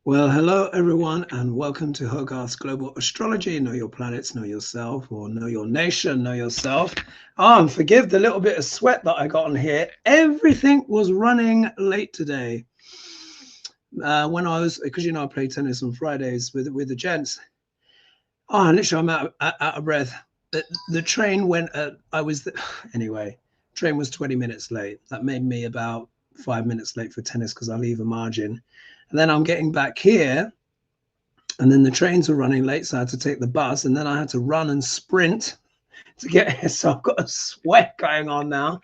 Well, hello everyone, and welcome to Hogarth's Global Astrology. Know your planets, know yourself, or know your nation, know yourself. And forgive the little bit of sweat that I got on here. Everything was running late today. When I was, because I play tennis on Fridays with the gents. Oh, literally, I'm out of breath. The train went. Anyway. Train was 20 minutes late. That made me about 5 minutes late for tennis because I leave a margin. And then I'm getting back here, and then the trains were running late, so I had to take the bus, and then I had to run and sprint to get here. So I've got a sweat going on now.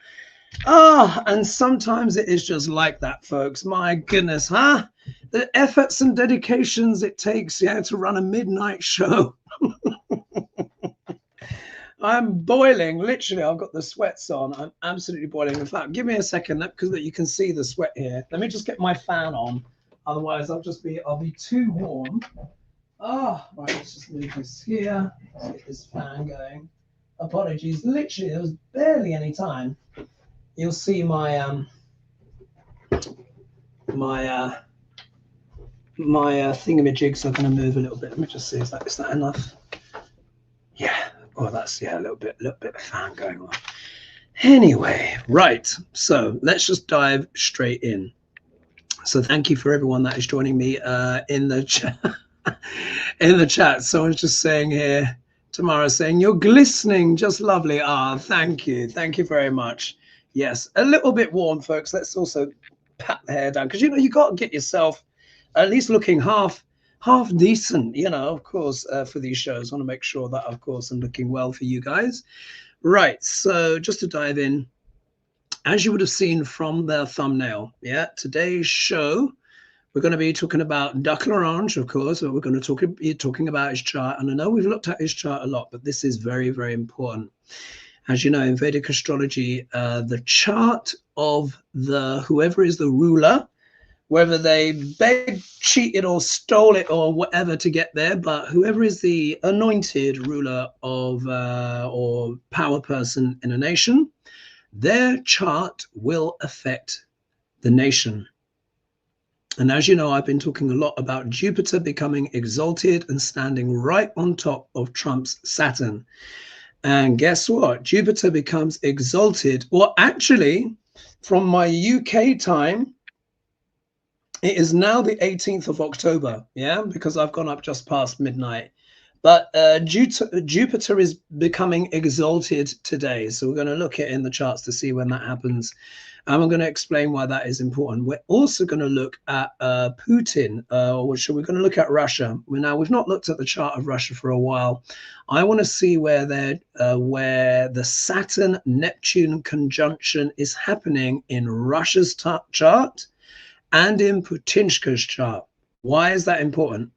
And sometimes it is just like that, folks. My goodness, huh? The efforts and dedications it takes, to run a midnight show. I'm boiling, literally. I've got the sweats on. I'm absolutely boiling. In fact, give me a second because you can see the sweat here. Let me just get my fan on. Otherwise, I'll be too warm. Oh, right, let's just move this here. Let's get this fan going. Apologies. Literally, there was barely any time. You'll see my thingamajigs are going to move a little bit. Let me just see. Is that enough? Yeah. Oh, that's a little bit of fan going on. Anyway, right. So let's just dive straight in. So thank you for everyone that is joining me in the chat. In the chat, someone's just saying here, Tamara saying, you're glistening, just lovely. Thank you very much. Yes, a little bit warm, folks. Let's also pat the hair down, because you got to get yourself at least looking half decent, of course, for these shows. I want to make sure that, of course, I'm looking well for you guys. Right, so just to dive in, as you would have seen from the thumbnail, today's show, we're going to be talking about Duck L'Orange, of course, but we're going to be talking about his chart. And I know we've looked at his chart a lot, but this is very, very important. As you know, in Vedic astrology, the chart of whoever is the ruler, whether they begged, cheated, or stole it, or whatever to get there, but whoever is the anointed ruler of or power person in a nation, their chart will affect the nation. And as you know, I've been talking a lot about Jupiter becoming exalted and standing right on top of Trump's Saturn. And guess what? Jupiter becomes exalted, or actually, from my UK time, it is now the 18th of October, because I've gone up just past midnight. But Jupiter is becoming exalted today. So we're going to look at in the charts to see when that happens. And I'm going to explain why that is important. We're also going to look at Putin, or we're going to look at Russia. Now, we've not looked at the chart of Russia for a while. I want to see where the Saturn Neptune conjunction is happening in Russia's chart and in Putin's chart. Why is that important?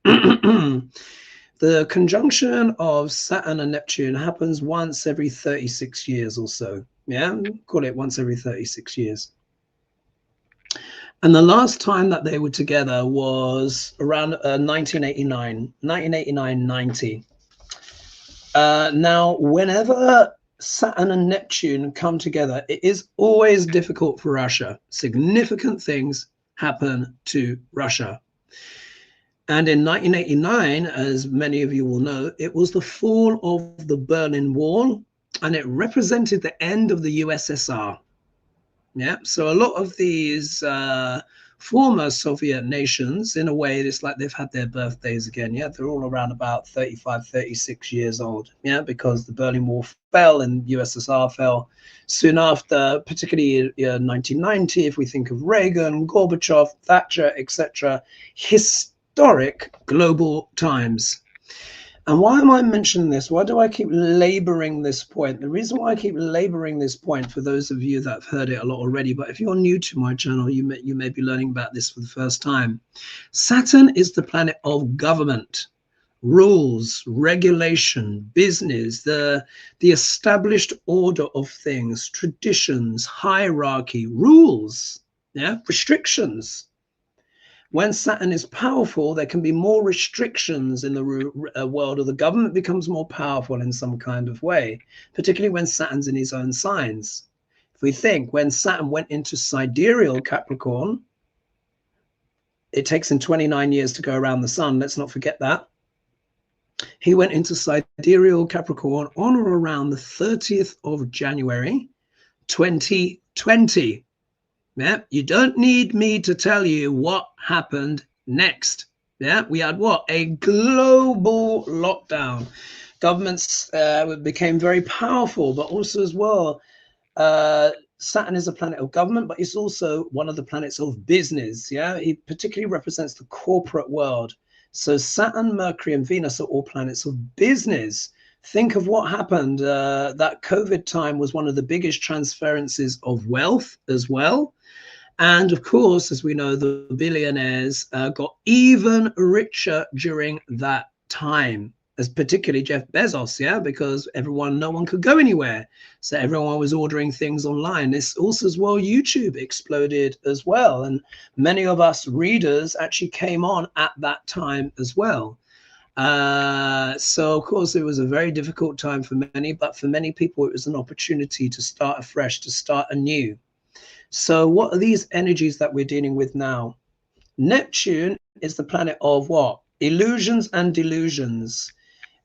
The conjunction of Saturn and Neptune happens once every 36 years or so. Call it once every 36 years. And the last time that they were together was around 1989-90. Now, whenever Saturn and Neptune come together, it is always difficult for Russia. Significant things happen to Russia. And in 1989, as many of you will know, it was the fall of the Berlin Wall, and it represented the end of the USSR. So a lot of these former Soviet nations, in a way, it's like they've had their birthdays again. They're all around about 35, 36 years old. Because the Berlin Wall fell and USSR fell soon after, particularly 1990. If we think of Reagan, Gorbachev, Thatcher, etc., historic global times. And why am I mentioning this? Why do I keep laboring this point? The reason why I keep laboring this point, for those of you that have heard it a lot already, but if you're new to my channel, you may be learning about this for the first time. Saturn is the planet of government, rules, regulation, business, the established order of things, traditions, hierarchy, rules, restrictions. When Saturn is powerful, there can be more restrictions in the world, or the government becomes more powerful in some kind of way, particularly when Saturn's in his own signs. If we think when Saturn went into sidereal Capricorn, it takes him 29 years to go around the sun. Let's not forget that. He went into sidereal Capricorn on or around the 30th of January, 2020. Yeah, you don't need me to tell you what happened next. Yeah, we had what? A global lockdown. Governments became very powerful, but also as well, Saturn is a planet of government, but it's also one of the planets of business. Yeah, it particularly represents the corporate world. So Saturn, Mercury, and Venus are all planets of business. Think of what happened. That COVID time was one of the biggest transferences of wealth as well. And of course, as we know, the billionaires got even richer during that time, as particularly Jeff Bezos, yeah, because no one could go anywhere. So everyone was ordering things online. This also as well, YouTube exploded as well. And many of us readers actually came on at that time as well. So of course it was a very difficult time for many, but for many people, it was an opportunity to start afresh, to start anew. So what are these energies that we're dealing with now? Neptune is the planet of what? Illusions and delusions.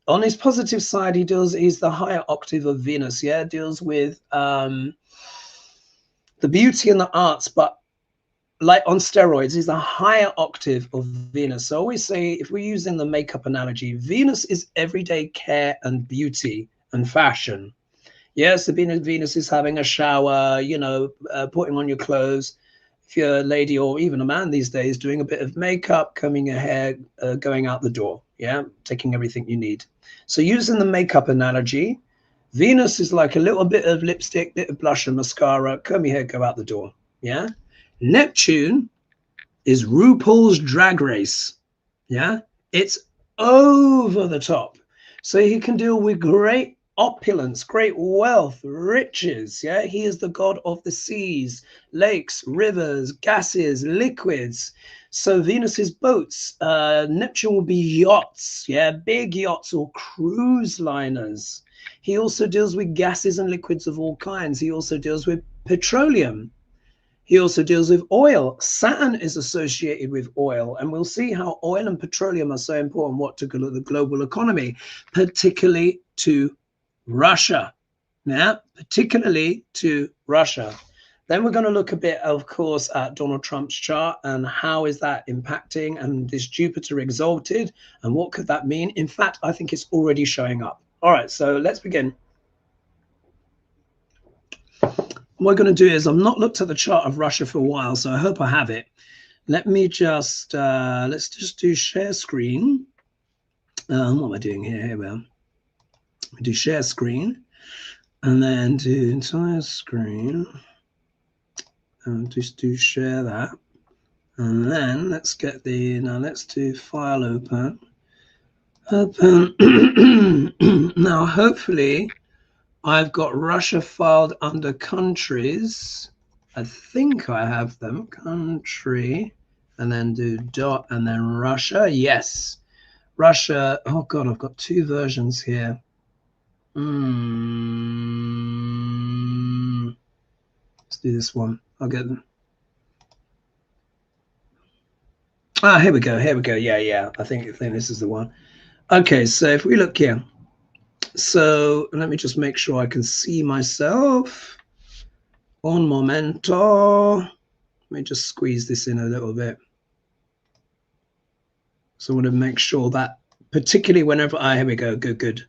On his positive side, he's the higher octave of Venus, yeah, deals with the beauty and the arts, but like on steroids, he's the higher octave of Venus. So I always say, if we're using the makeup analogy, Venus is everyday care and beauty and fashion. Yes, the Venus is having a shower, you know, putting on your clothes. If you're a lady or even a man these days, doing a bit of makeup, combing your hair, going out the door. Yeah, taking everything you need. So using the makeup analogy, Venus is like a little bit of lipstick, bit of blush and mascara, comb your hair, go out the door. Yeah. Neptune is RuPaul's Drag Race. Yeah. It's over the top. So he can deal with great opulence, great wealth, riches. Yeah, he is the god of the seas, lakes, rivers, gases, liquids. So Venus is boats. Neptune will be yachts, yeah, big yachts or cruise liners. He also deals with gases and liquids of all kinds. He also deals with petroleum. He also deals with oil. Saturn is associated with oil, and we'll see how oil and petroleum are so important to the global economy, particularly to Russia. Yeah, particularly to Russia. Then we're going to look a bit, of course, at Donald Trump's chart and how is that impacting, and this Jupiter exalted, and what could that mean? In fact, I think it's already showing up. All right, so let's begin. What we're going to do is, I've not looked at the chart of Russia for a while, so I hope I have it. Let me just, let's just do share screen. What am I doing here? Here we are. Do share screen, and then do entire screen, and just do share that. And then let's get let's do file open. Now, hopefully, I've got Russia filed under countries. I think I have them. Country, and then do dot, and then Russia. Yes, Russia. Oh God, I've got two versions here. Let's do this one. I'll get them. Here we go. Here we go. Yeah. I think this is the one. Okay, so if we look here. So let me just make sure I can see myself. Un momento. Let me just squeeze this in a little bit. So I want to make sure that, particularly whenever here we go. Good.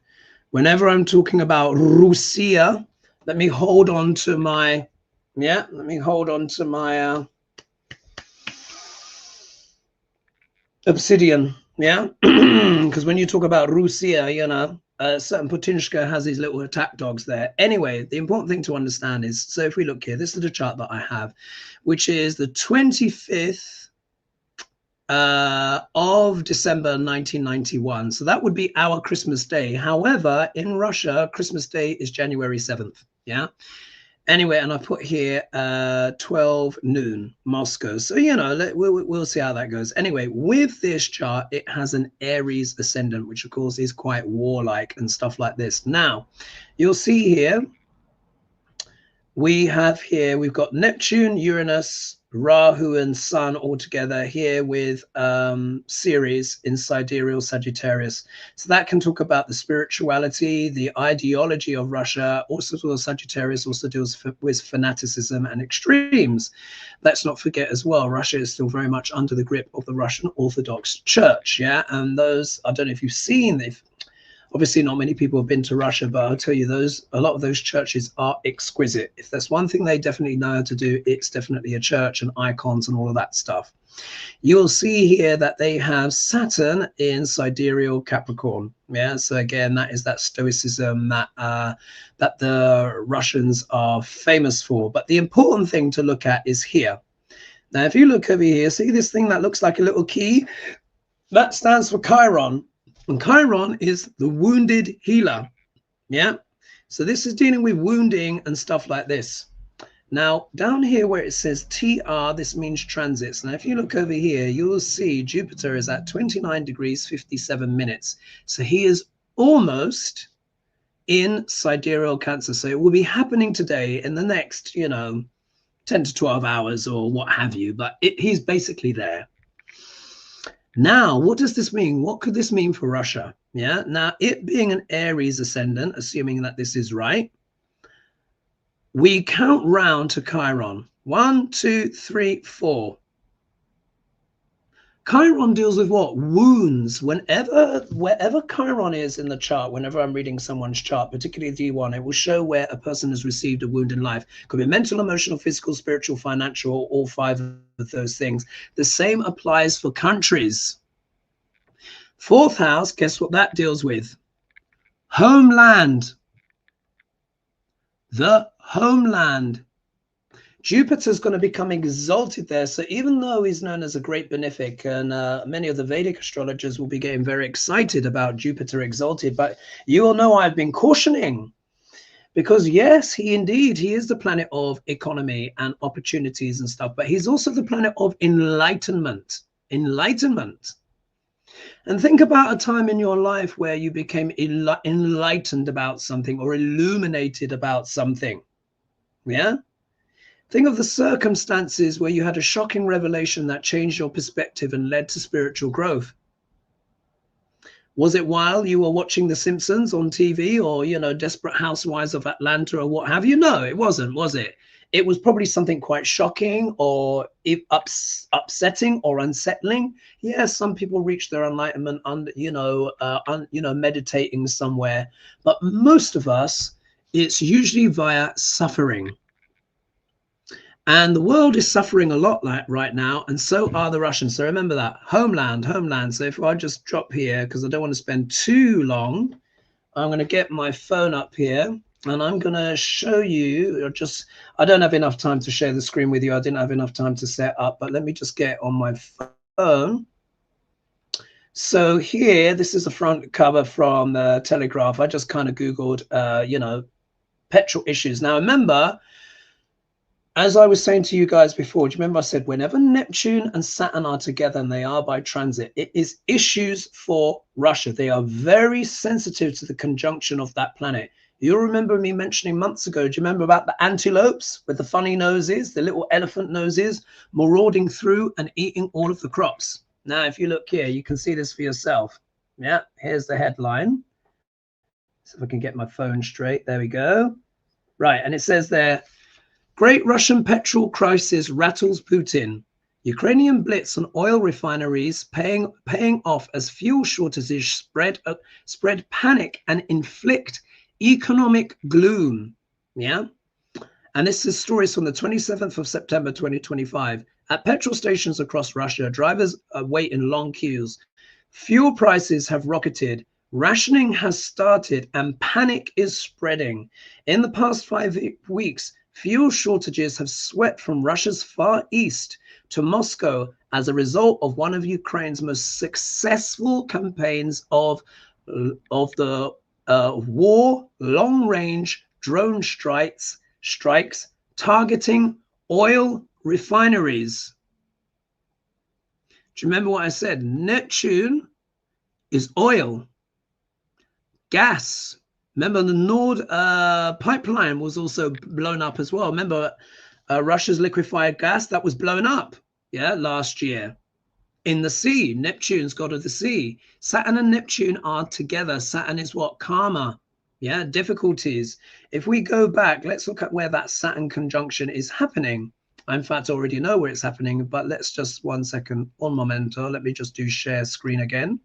Whenever I'm talking about Russia, let me hold on to my, obsidian, yeah? Because when you talk about Russia, you know, certain Putinska has these little attack dogs there. Anyway, the important thing to understand is, so if we look here, this is the chart that I have, which is the 25th of December 1991. So that would be our Christmas Day. However, in Russia, Christmas Day is January 7th. Yeah. Anyway, and I put here 12 noon Moscow. So, you know, we'll see how that goes. Anyway, with this chart, it has an Aries ascendant, which of course is quite warlike and stuff like this. Now, you'll see here, we've got Neptune, Uranus, Rahu and Sun all together here with Ceres in sidereal Sagittarius. So that can talk about the spirituality, the ideology of Russia. Also, Sagittarius also deals with fanaticism and extremes. Let's not forget as well, Russia is still very much under the grip of the Russian Orthodox Church. Yeah, and those, I don't know if you've seen, obviously not many people have been to Russia, but I'll tell you, a lot of those churches are exquisite. If there's one thing they definitely know how to do, it's definitely a church and icons and all of that stuff. You'll see here that they have Saturn in sidereal Capricorn. Yeah, so again, that is that stoicism that that the Russians are famous for. But the important thing to look at is here. Now, if you look over here, see this thing that looks like a little key? That stands for Chiron. And Chiron is the wounded healer. Yeah. So this is dealing with wounding and stuff like this. Now, down here where it says TR, this means transits. Now, if you look over here, you'll see Jupiter is at 29 degrees, 57 minutes. So he is almost in sidereal Cancer. So it will be happening today in the next, 10 to 12 hours or what have you. But he's basically there. Now, what does this mean? What could this mean for Russia? Yeah. Now, it being an Aries ascendant, assuming that this is right, we count round to Chiron. 1, 2, 3, 4. Chiron deals with what? Wounds. Wherever Chiron is in the chart, whenever I'm reading someone's chart, particularly D1, it will show where a person has received a wound in life. Could be mental, emotional, physical, spiritual, financial, all 5 of those things. The same applies for countries. 4th house, guess what that deals with? Homeland. The homeland. Jupiter's going to become exalted there. So even though he's known as a great benefic, and many of the Vedic astrologers will be getting very excited about Jupiter exalted, but you all know I've been cautioning, because yes, he is the planet of economy and opportunities and stuff, but he's also the planet of enlightenment. And think about a time in your life where you became enlightened about something or illuminated about something. Yeah. Think of the circumstances where you had a shocking revelation that changed your perspective and led to spiritual growth. Was it while you were watching The Simpsons on TV, or, Desperate Housewives of Atlanta or what have you? No, it wasn't, was it? It was probably something quite shocking or upsetting or unsettling. Yes, some people reach their enlightenment meditating somewhere, but most of us, it's usually via suffering. And the world is suffering a lot right now, and so are the Russians. So remember that. Homeland. So if I just drop here, because I don't want to spend too long, I'm going to get my phone up here, and I'm going to show you, I don't have enough time to share the screen with you. I didn't have enough time to set up, but let me just get on my phone. So here, this is a front cover from the Telegraph. I just kind of Googled, petrol issues. Now, remember, as I was saying to you guys before, do you remember I said whenever Neptune and Saturn are together, and they are by transit, it is issues for Russia. They are very sensitive to the conjunction of that planet. You'll remember me mentioning months ago, do you remember about the antelopes with the funny noses, the little elephant noses, marauding through and eating all of the crops? Now, if you look here, you can see this for yourself. Yeah, here's the headline. So if I can get my phone straight, there we go. Right, and it says there, Great Russian petrol crisis rattles Putin. Ukrainian blitz on oil refineries paying off as fuel shortages spread panic and inflict economic gloom. Yeah. And this is stories from the 27th of September 2025. At petrol stations across Russia, drivers wait in long queues. Fuel prices have rocketed. Rationing has started and panic is spreading. In the past 5 weeks, fuel shortages have swept from Russia's far east to Moscow as a result of one of Ukraine's most successful campaigns of the war long-range drone strikes targeting oil refineries. Do you remember what I said? Neptune is oil, gas. Remember the Nord pipeline was also blown up as well. Remember Russia's liquefied gas that was blown up, yeah, last year in the sea. Neptune's god of the sea. Saturn and Neptune are together. Saturn is what? Karma, yeah, difficulties. If we go back, let's look at where that Saturn conjunction is happening. I, in fact, already know where it's happening, but let's just 1 second, un momento. Let me just do share screen again.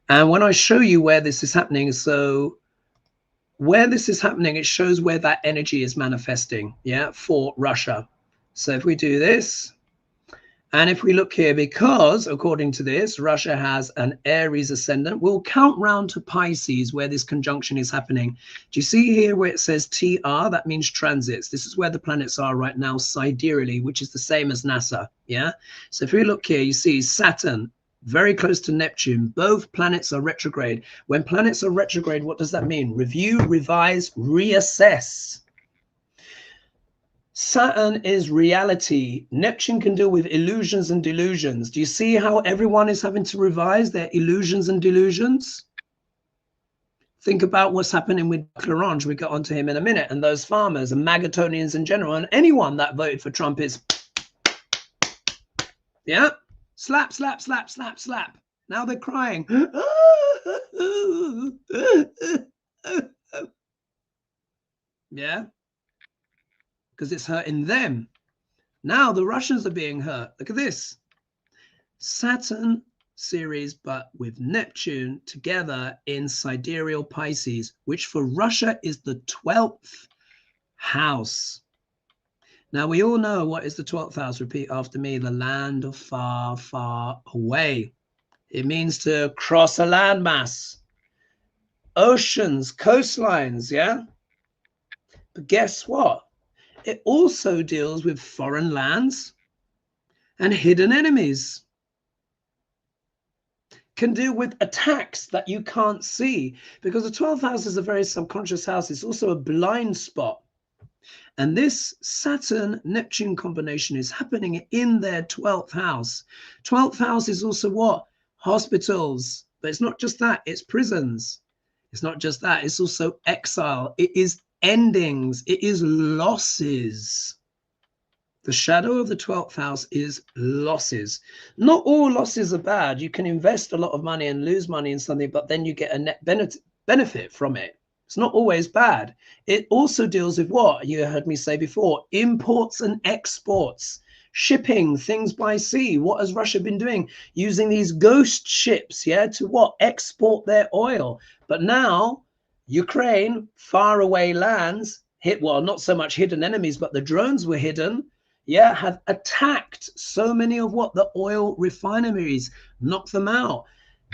And when I show you where this is happening, so where this is happening, it shows where that energy is manifesting, yeah, for Russia. So if we do this, and if we look here, because according to this, Russia has an Aries ascendant, we'll count round to Pisces where this conjunction is happening. Do you see here where it says TR? That means transits. This is where the planets are right now, sidereally, which is the same as NASA. Yeah. So if we look here, you see Saturn, very close to Neptune. Both planets are retrograde. When planets are retrograde, what does that mean? Review, revise, reassess. Saturn is reality. Neptune can deal with illusions and delusions. Do you see how everyone is having to revise their illusions and delusions? Think about what's happening with Clarange. We get onto him in a minute. And those farmers and Magatonians in general, and anyone that voted for Trump is, yeah, slap, slap, slap, slap, slap. Now they're crying. Yeah. Because it's hurting them. Now the Russians are being hurt. Look at this. Saturn series, but with Neptune together in sidereal Pisces, which for Russia is the 12th house. Now we all know what is the 12th house. Repeat after me. The land of far, far away. It means to cross a landmass. Oceans, coastlines, yeah? But guess what? It also deals with foreign lands and hidden enemies. Can deal with attacks that you can't see, because the 12th house is a very subconscious house. It's also a blind spot. And this Saturn-Neptune combination is happening in their 12th house. 12th house is also what? Hospitals. But it's not just that, it's prisons. It's not just that, it's also exile. It is endings, it is losses. The shadow of the 12th house is losses. Not all losses are bad. You can invest a lot of money and lose money in something, but then you get a net benefit from it. It's not always bad. It also deals with what you heard me say before: imports and exports, shipping things by sea. What has Russia been doing? Using these ghost ships, yeah, to what? Export their oil. But now Ukraine, faraway lands, hit, well, not so much hidden enemies, but the drones were hidden, yeah, have attacked so many of what? The oil refineries, knocked them out.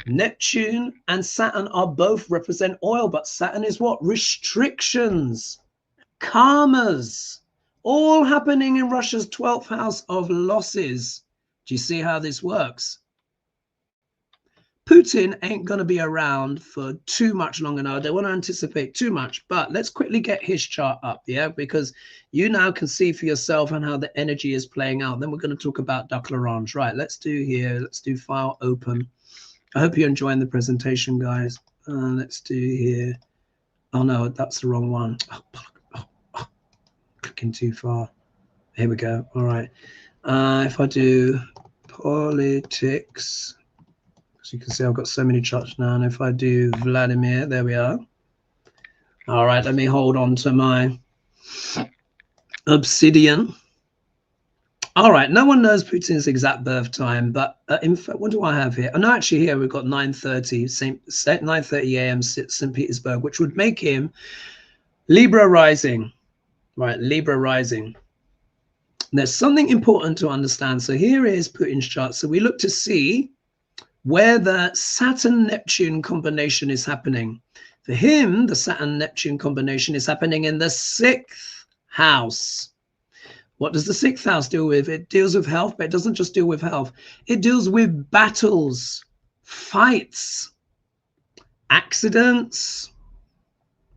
Neptune and Saturn are both represent oil, but Saturn is what? Restrictions, karmas, all happening in Russia's 12th house of losses. Do you see how this works? Putin ain't going to be around for too much longer now. I don't want to anticipate too much, but let's quickly get his chart up, yeah, because you now can see for yourself and how the energy is playing out. Then we're going to talk about Declarange. Right, let's do here. Let's do file open. I hope you're enjoying the presentation, guys. Let's do here. Oh, no, that's the wrong one. Clicking too far. Here we go. All right. If I do politics, as you can see, I've got so many charts now. And if I do Vladimir, there we are. All right, let me hold on to my obsidian. All right, no one knows Putin's exact birth time, but in fact, what do I have here? Oh, no, actually here we've got 9:30 a.m. St. Petersburg, which would make him Libra rising. Right, Libra rising. There's something important to understand. So here is Putin's chart. So we look to see where the Saturn-Neptune combination is happening. For him, the Saturn-Neptune combination is happening in the 6th house. What does the 6th house deal with? It deals with health, but it doesn't just deal with health. It deals with battles, fights, accidents,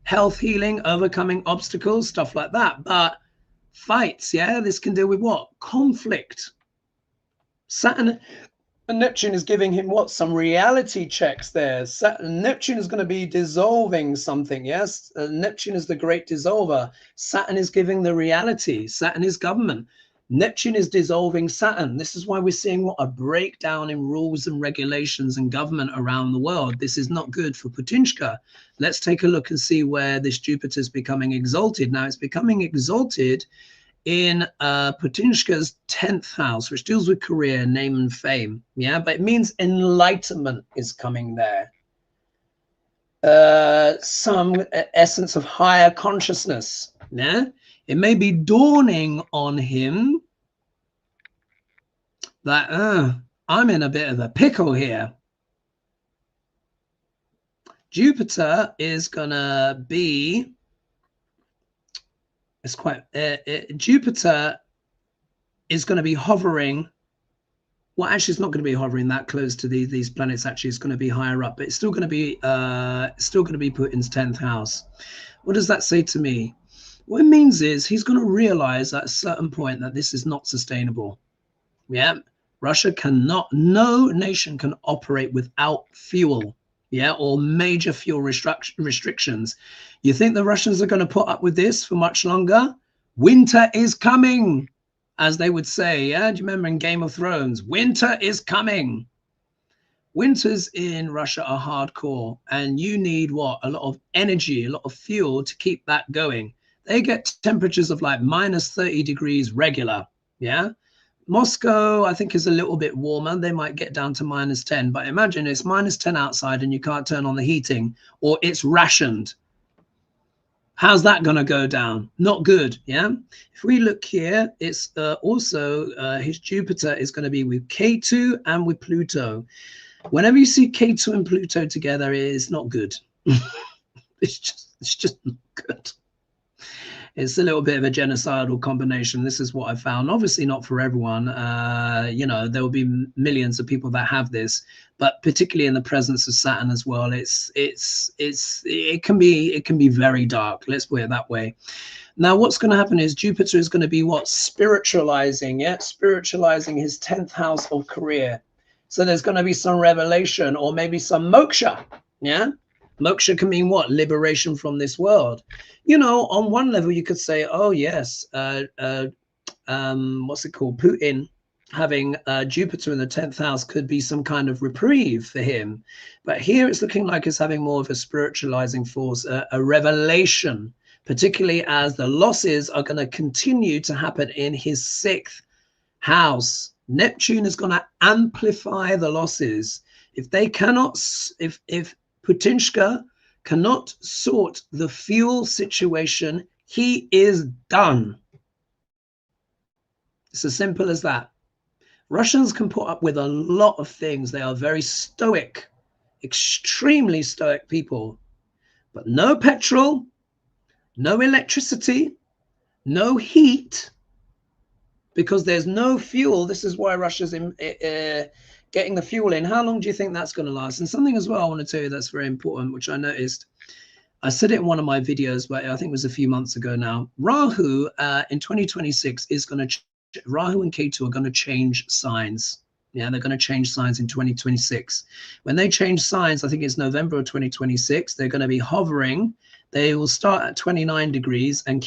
health healing, overcoming obstacles, stuff like that. But fights, yeah, this can deal with what? Conflict. Saturn And Neptune is giving him what? Some reality checks there. Neptune is going to be dissolving something, yes? Neptune is the great dissolver. Saturn is giving the reality. Saturn is government. Neptune is dissolving Saturn. This is why we're seeing what a breakdown in rules and regulations and government around the world. This is not good for Putinska. Let's take a look and see where this Jupiter is becoming exalted. Now, it's becoming exalted in Putinska's 10th house, which deals with career, name and fame. Yeah, but it means enlightenment is coming there. Some essence of higher consciousness. Yeah, it may be dawning on him that I'm in a bit of a pickle here. Jupiter is gonna be, it's quite Jupiter is going to be hovering. Well, actually, it's not going to be hovering that close to these planets. Actually, it's going to be higher up, but it's still going to be Putin's 10th house. What does that say to me? What it means is he's going to realize at a certain point that this is not sustainable. Yeah, Russia cannot. No nation can operate without fuel. Yeah, or major fuel restrictions. You think the Russians are going to put up with this for much longer? Winter is coming, as they would say. Yeah, do you remember in Game of Thrones? Winter is coming. Winters in Russia are hardcore, and you need what? A lot of energy, a lot of fuel to keep that going. They get temperatures of like minus 30 degrees regular. Yeah. Moscow, I think, is a little bit warmer. They might get down to minus 10, but imagine it's minus 10 outside and you can't turn on the heating, or it's rationed. How's that going to go down? Not good. Yeah. If we look here, it's also his Jupiter is going to be with K2 and with Pluto. Whenever you see K2 and Pluto together, it is not good. It's just not good. It's a little bit of a genocidal combination. This is what I found. Obviously not for everyone. You know, there will be millions of people that have this, but particularly in the presence of Saturn as well, it can be very dark. Let's put it that way. Now, what's going to happen is Jupiter is going to be what? Spiritualizing, yeah? Spiritualizing his 10th house of career. So there's going to be some revelation or maybe some moksha, yeah? Moksha can mean what? Liberation from this world. You know, on one level, you could say, oh, yes, what's it called? Putin having Jupiter in the 10th house could be some kind of reprieve for him. But here it's looking like it's having more of a spiritualizing force, a revelation, particularly as the losses are going to continue to happen in his 6th house. Neptune is going to amplify the losses. If they cannot, if Putinska cannot sort the fuel situation, he is done. It's as simple as that. Russians can put up with a lot of things. They are very stoic, extremely stoic people. But no petrol, no electricity, no heat, because there's no fuel. This is why Russia's getting the fuel in. How long do you think that's going to last? And something as well I want to tell you that's very important, which I noticed. I said it in one of my videos, but I think it was a few months ago now. Rahu in 2026 is going to, Rahu and Ketu are going to change signs. Yeah, they're going to change signs in 2026. When they change signs, I think it's November of 2026, they're going to be hovering. They will start at 29 degrees and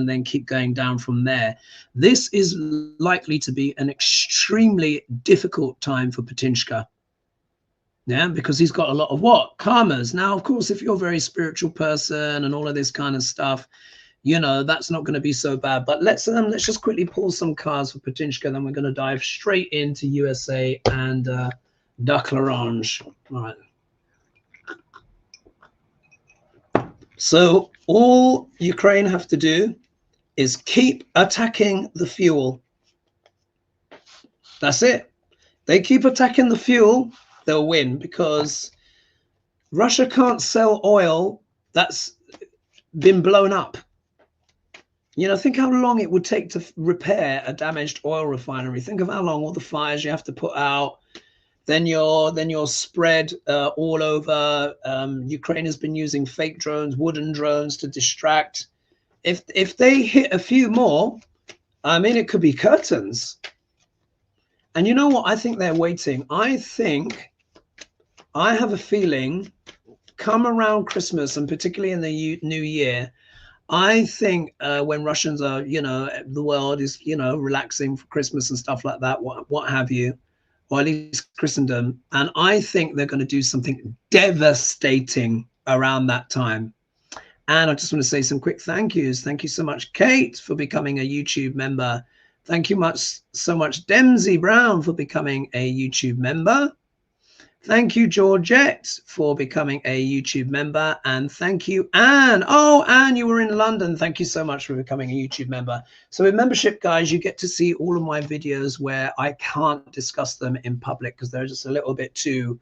then keep going down from there. This is likely to be an extremely difficult time for Putinska. Yeah, because he's got a lot of what? Karmas. Now, of course, if you're a very spiritual person and all of this kind of stuff, you know, that's not going to be so bad. But let's just quickly pull some cards for Putinska. Then we're going to dive straight into USA and Duck L'Orange. All right. So all Ukraine have to do is keep attacking the fuel. That's it. They keep attacking the fuel, they'll win, because Russia can't sell oil that's been blown up. You know, think how long it would take to repair a damaged oil refinery. Think of how long, all the fires you have to put out. Then you're spread all over. Ukraine has been using fake drones, wooden drones to distract. If they hit a few more, I mean, it could be curtains. And you know what? I think they're waiting. I have a feeling come around Christmas and particularly in the new year, I think when Russians are, you know, the world is, you know, relaxing for Christmas and stuff like that, what have you, or at least Christendom. And I think they're going to do something devastating around that time. And I just want to say some quick thank yous. Thank you so much, Kate, for becoming a YouTube member. Thank you so much, Dempsey Brown, for becoming a YouTube member. Thank you, Georgette, for becoming a YouTube member. And thank you, Anne. Oh, Anne, you were in London. Thank you so much for becoming a YouTube member. So with membership, guys, you get to see all of my videos where I can't discuss them in public because they're just a bit too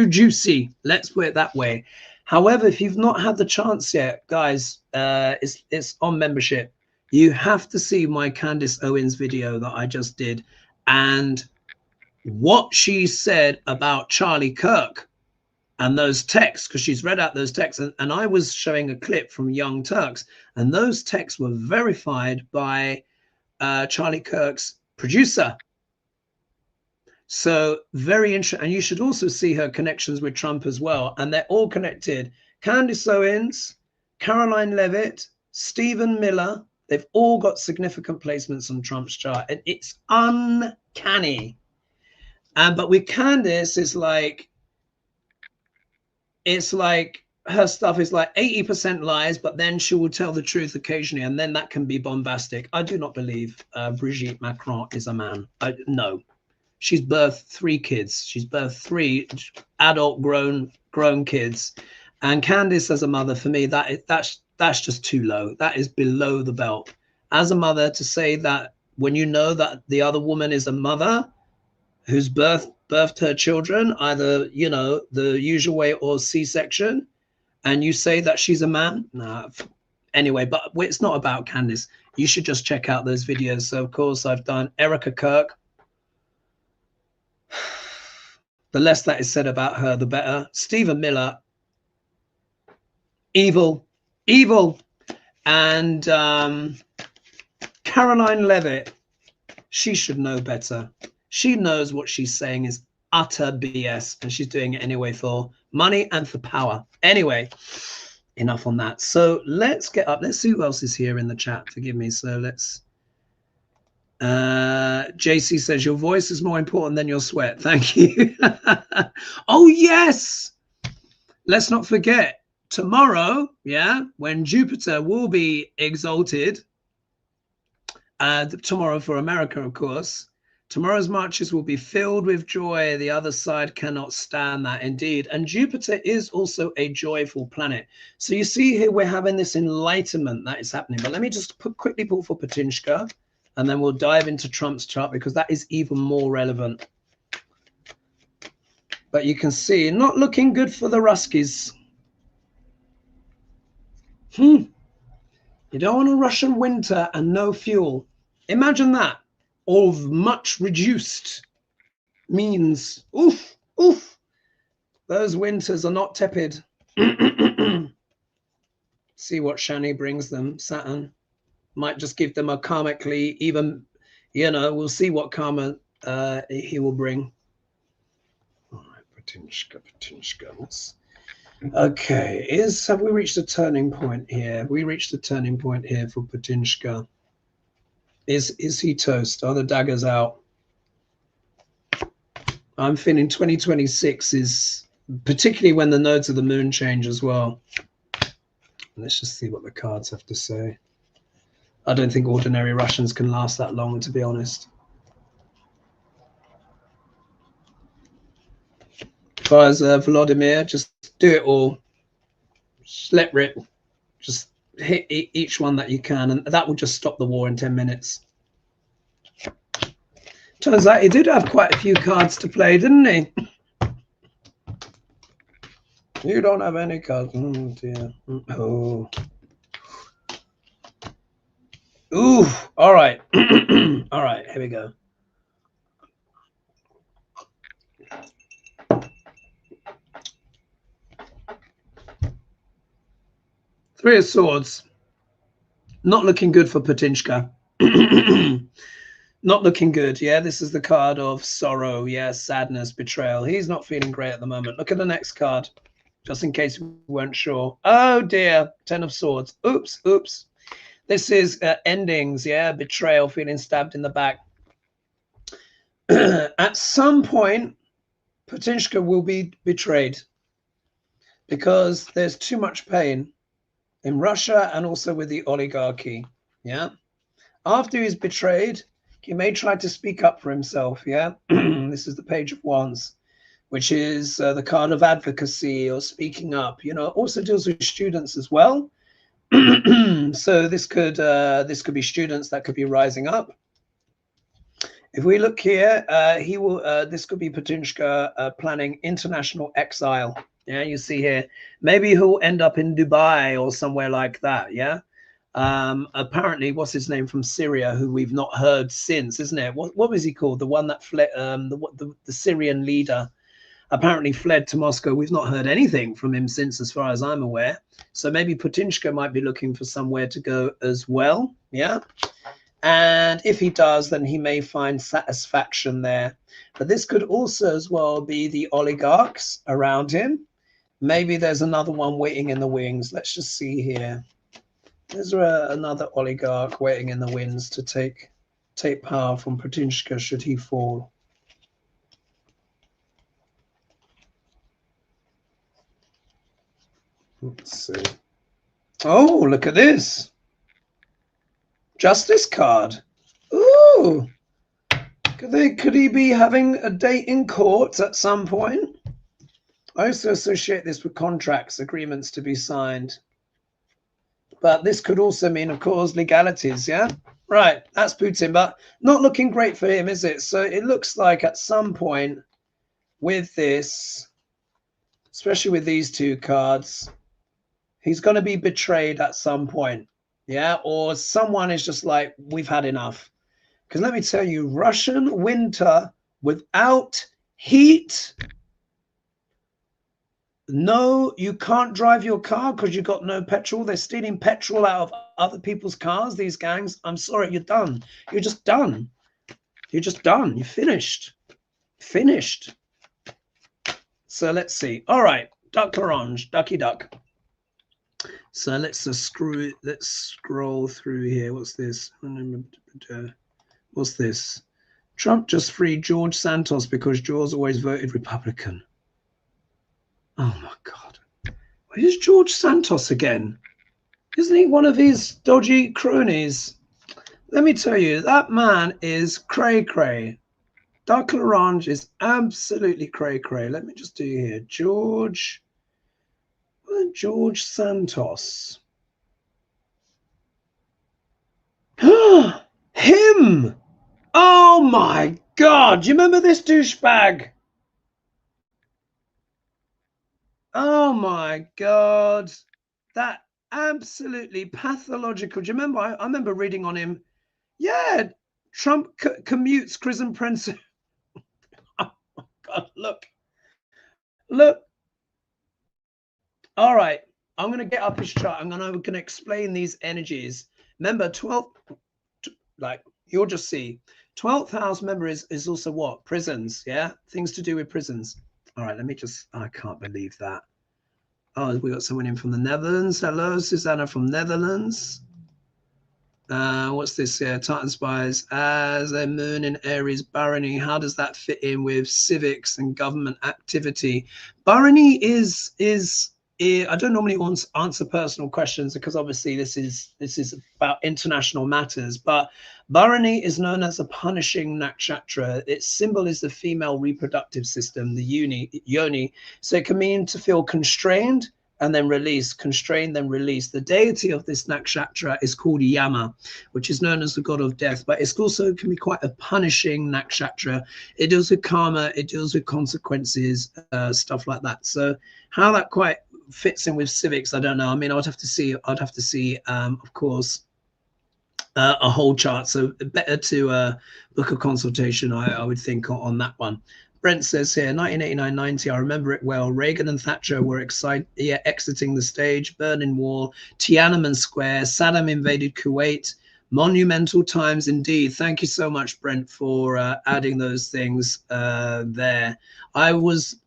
juicy. Let's put it that way. However, if you've not had the chance yet, guys, it's on membership. You have to see my Candace Owens video that I just did. And what she said about Charlie Kirk and those texts, because she's read out those texts, and I was showing a clip from Young Turks, and those texts were verified by Charlie Kirk's producer. So very interesting. And you should also see her connections with Trump as well. And they're all connected. Candace Owens, Caroline Levitt, Stephen Miller, they've all got significant placements on Trump's chart. And it's uncanny. But with Candace, it's like her stuff is like 80% lies, but then she will tell the truth occasionally, and then that can be bombastic. I do not believe Brigitte Macron is a man. No, she's birthed 3 kids. She's birthed 3 adult grown kids, and Candace as a mother, for me, that's just too low. That is below the belt. As a mother, to say that when you know that the other woman is a mother who's birthed her children, either, you know, the usual way or C-section, and you say that she's a man? Nah. Anyway, but it's not about Candace. You should just check out those videos. So, of course, I've done Erica Kirk. The less that is said about her, the better. Stephen Miller, evil. And Caroline Levitt, she should know better. She knows what she's saying is utter BS, and she's doing it anyway for money and for power. Anyway, enough on that. So let's get up. Let's see who else is here in the chat. Forgive me. So let's. JC says your voice is more important than your sweat. Thank you. Oh yes. Let's not forget tomorrow. Yeah, when Jupiter will be exalted. Tomorrow for America, of course. Tomorrow's marches will be filled with joy. The other side cannot stand that, indeed. And Jupiter is also a joyful planet. So you see here we're having this enlightenment that is happening. But let me just quickly pull for Patinshka, and then we'll dive into Trump's chart because that is even more relevant. But you can see, not looking good for the Ruskies. You don't want a Russian winter and no fuel. Imagine that. Or much reduced means, oof. Those winters are not tepid. See what Shani brings them. Saturn might just give them a karmically even, you know, we'll see what karma he will bring. All right, Patinshka. Okay, have we reached a turning point here? We reached a turning point here for Patinshka. Is he toast? Are the daggers out? I'm feeling 2026 is, particularly when the nodes of the moon change as well. Let's just see what the cards have to say. I don't think ordinary Russians can last that long, to be honest. If I was Vladimir, just do it all. Just let rip. Just hit each one that you can, and that will just stop the war in 10 minutes. Turns out he did have quite a few cards to play, didn't he? You don't have any cards. Oh dear. Oh. Ooh. All right. All right. Here we go. Three of Swords. Not looking good for Patinshka. Not looking good. Yeah, this is the card of sorrow. Yeah, sadness, betrayal. He's not feeling great at the moment. Look at the next card, just in case we weren't sure. Oh dear, 10 of swords. Oops, oops. This is endings. Yeah, betrayal, feeling stabbed in the back. At some point, Putinshka will be betrayed because there's too much pain in Russia and also with the oligarchy. Yeah. After he's betrayed, he may try to speak up for himself. Yeah. This is the Page of Wands, which is the card of advocacy or speaking up. You know, also deals with students as well. So this could be students that could be rising up. If we look here, he will. This could be Putinshka planning international exile. Yeah, you see here. Maybe he'll end up in Dubai or somewhere like that. Yeah. Apparently, what's his name from Syria, who we've not heard since, isn't it? What was he called? The one that fled. The Syrian leader apparently fled to Moscow. We've not heard anything from him since, as far as I'm aware. So maybe Putinshka might be looking for somewhere to go as well. Yeah. And if he does, then he may find satisfaction there. But this could also as well be the oligarchs around him. Maybe there's another one waiting in the wings. Let's just see here. Is there another oligarch waiting in the wings to take power from Putinshka should he fall? Let's see. Oh, look at this. Justice card. Ooh. Could he be having a date in court at some point? I also associate this with contracts, agreements to be signed. But this could also mean, of course, legalities, yeah? Right, that's Putin, but not looking great for him, is it? So it looks like at some point with this, especially with these two cards, he's going to be betrayed at some point, yeah? Or someone is just like, we've had enough. Because let me tell you, Russian winter without heat. No, you can't drive your car because you've got no petrol. They're stealing petrol out of other people's cars, these gangs. I'm sorry, you're done. You're just done. You're just done. You're finished. Finished. So let's see. All right, duck orange, ducky duck. So let's scroll through here. What's this? What's this? Trump just freed George Santos because George always voted Republican. Oh my God. Where's George Santos again? Isn't he one of his dodgy cronies? Let me tell you, that man is cray-cray. Dark orange is absolutely cray-cray. Let me just do here. George Santos. Him! Oh my God. Do you remember this douchebag? Oh my God. That absolutely pathological. Do you remember? I remember reading on him. Yeah, Trump commutes prison prince. Oh my God, look. All right, I'm going to get up his chart. I'm going to explain these energies. Remember, 12th, like you'll just see, 12th house, member is also what? Prisons, yeah? Things to do with prisons. All right, let me just, I can't believe that. Oh, we got someone in from the Netherlands. Hello, Susanna from Netherlands. What's this here? Titan Spies as a moon in Aries, barony. How does that fit in with civics and government activity? Barony is I don't normally answer personal questions because obviously this is about international matters, but Barani is known as a punishing nakshatra. Its symbol is the female reproductive system, the yoni. So it can mean to feel constrained and then release, constrained, then release. The deity of this nakshatra is called Yama, which is known as the god of death, but it's also can be quite a punishing nakshatra. It deals with karma, it deals with consequences, stuff like that. So how that quite fits in with civics, I don't know. I mean, I'd have to see, of course, a whole chart. So better to book a consultation, I would think, on that one. Brent says here, 1989-90, I remember it well. Reagan and Thatcher were exiting the stage, Berlin Wall, Tiananmen Square, Saddam invaded Kuwait, Monumental times indeed. Thank you so much, Brent, for adding those things there. I was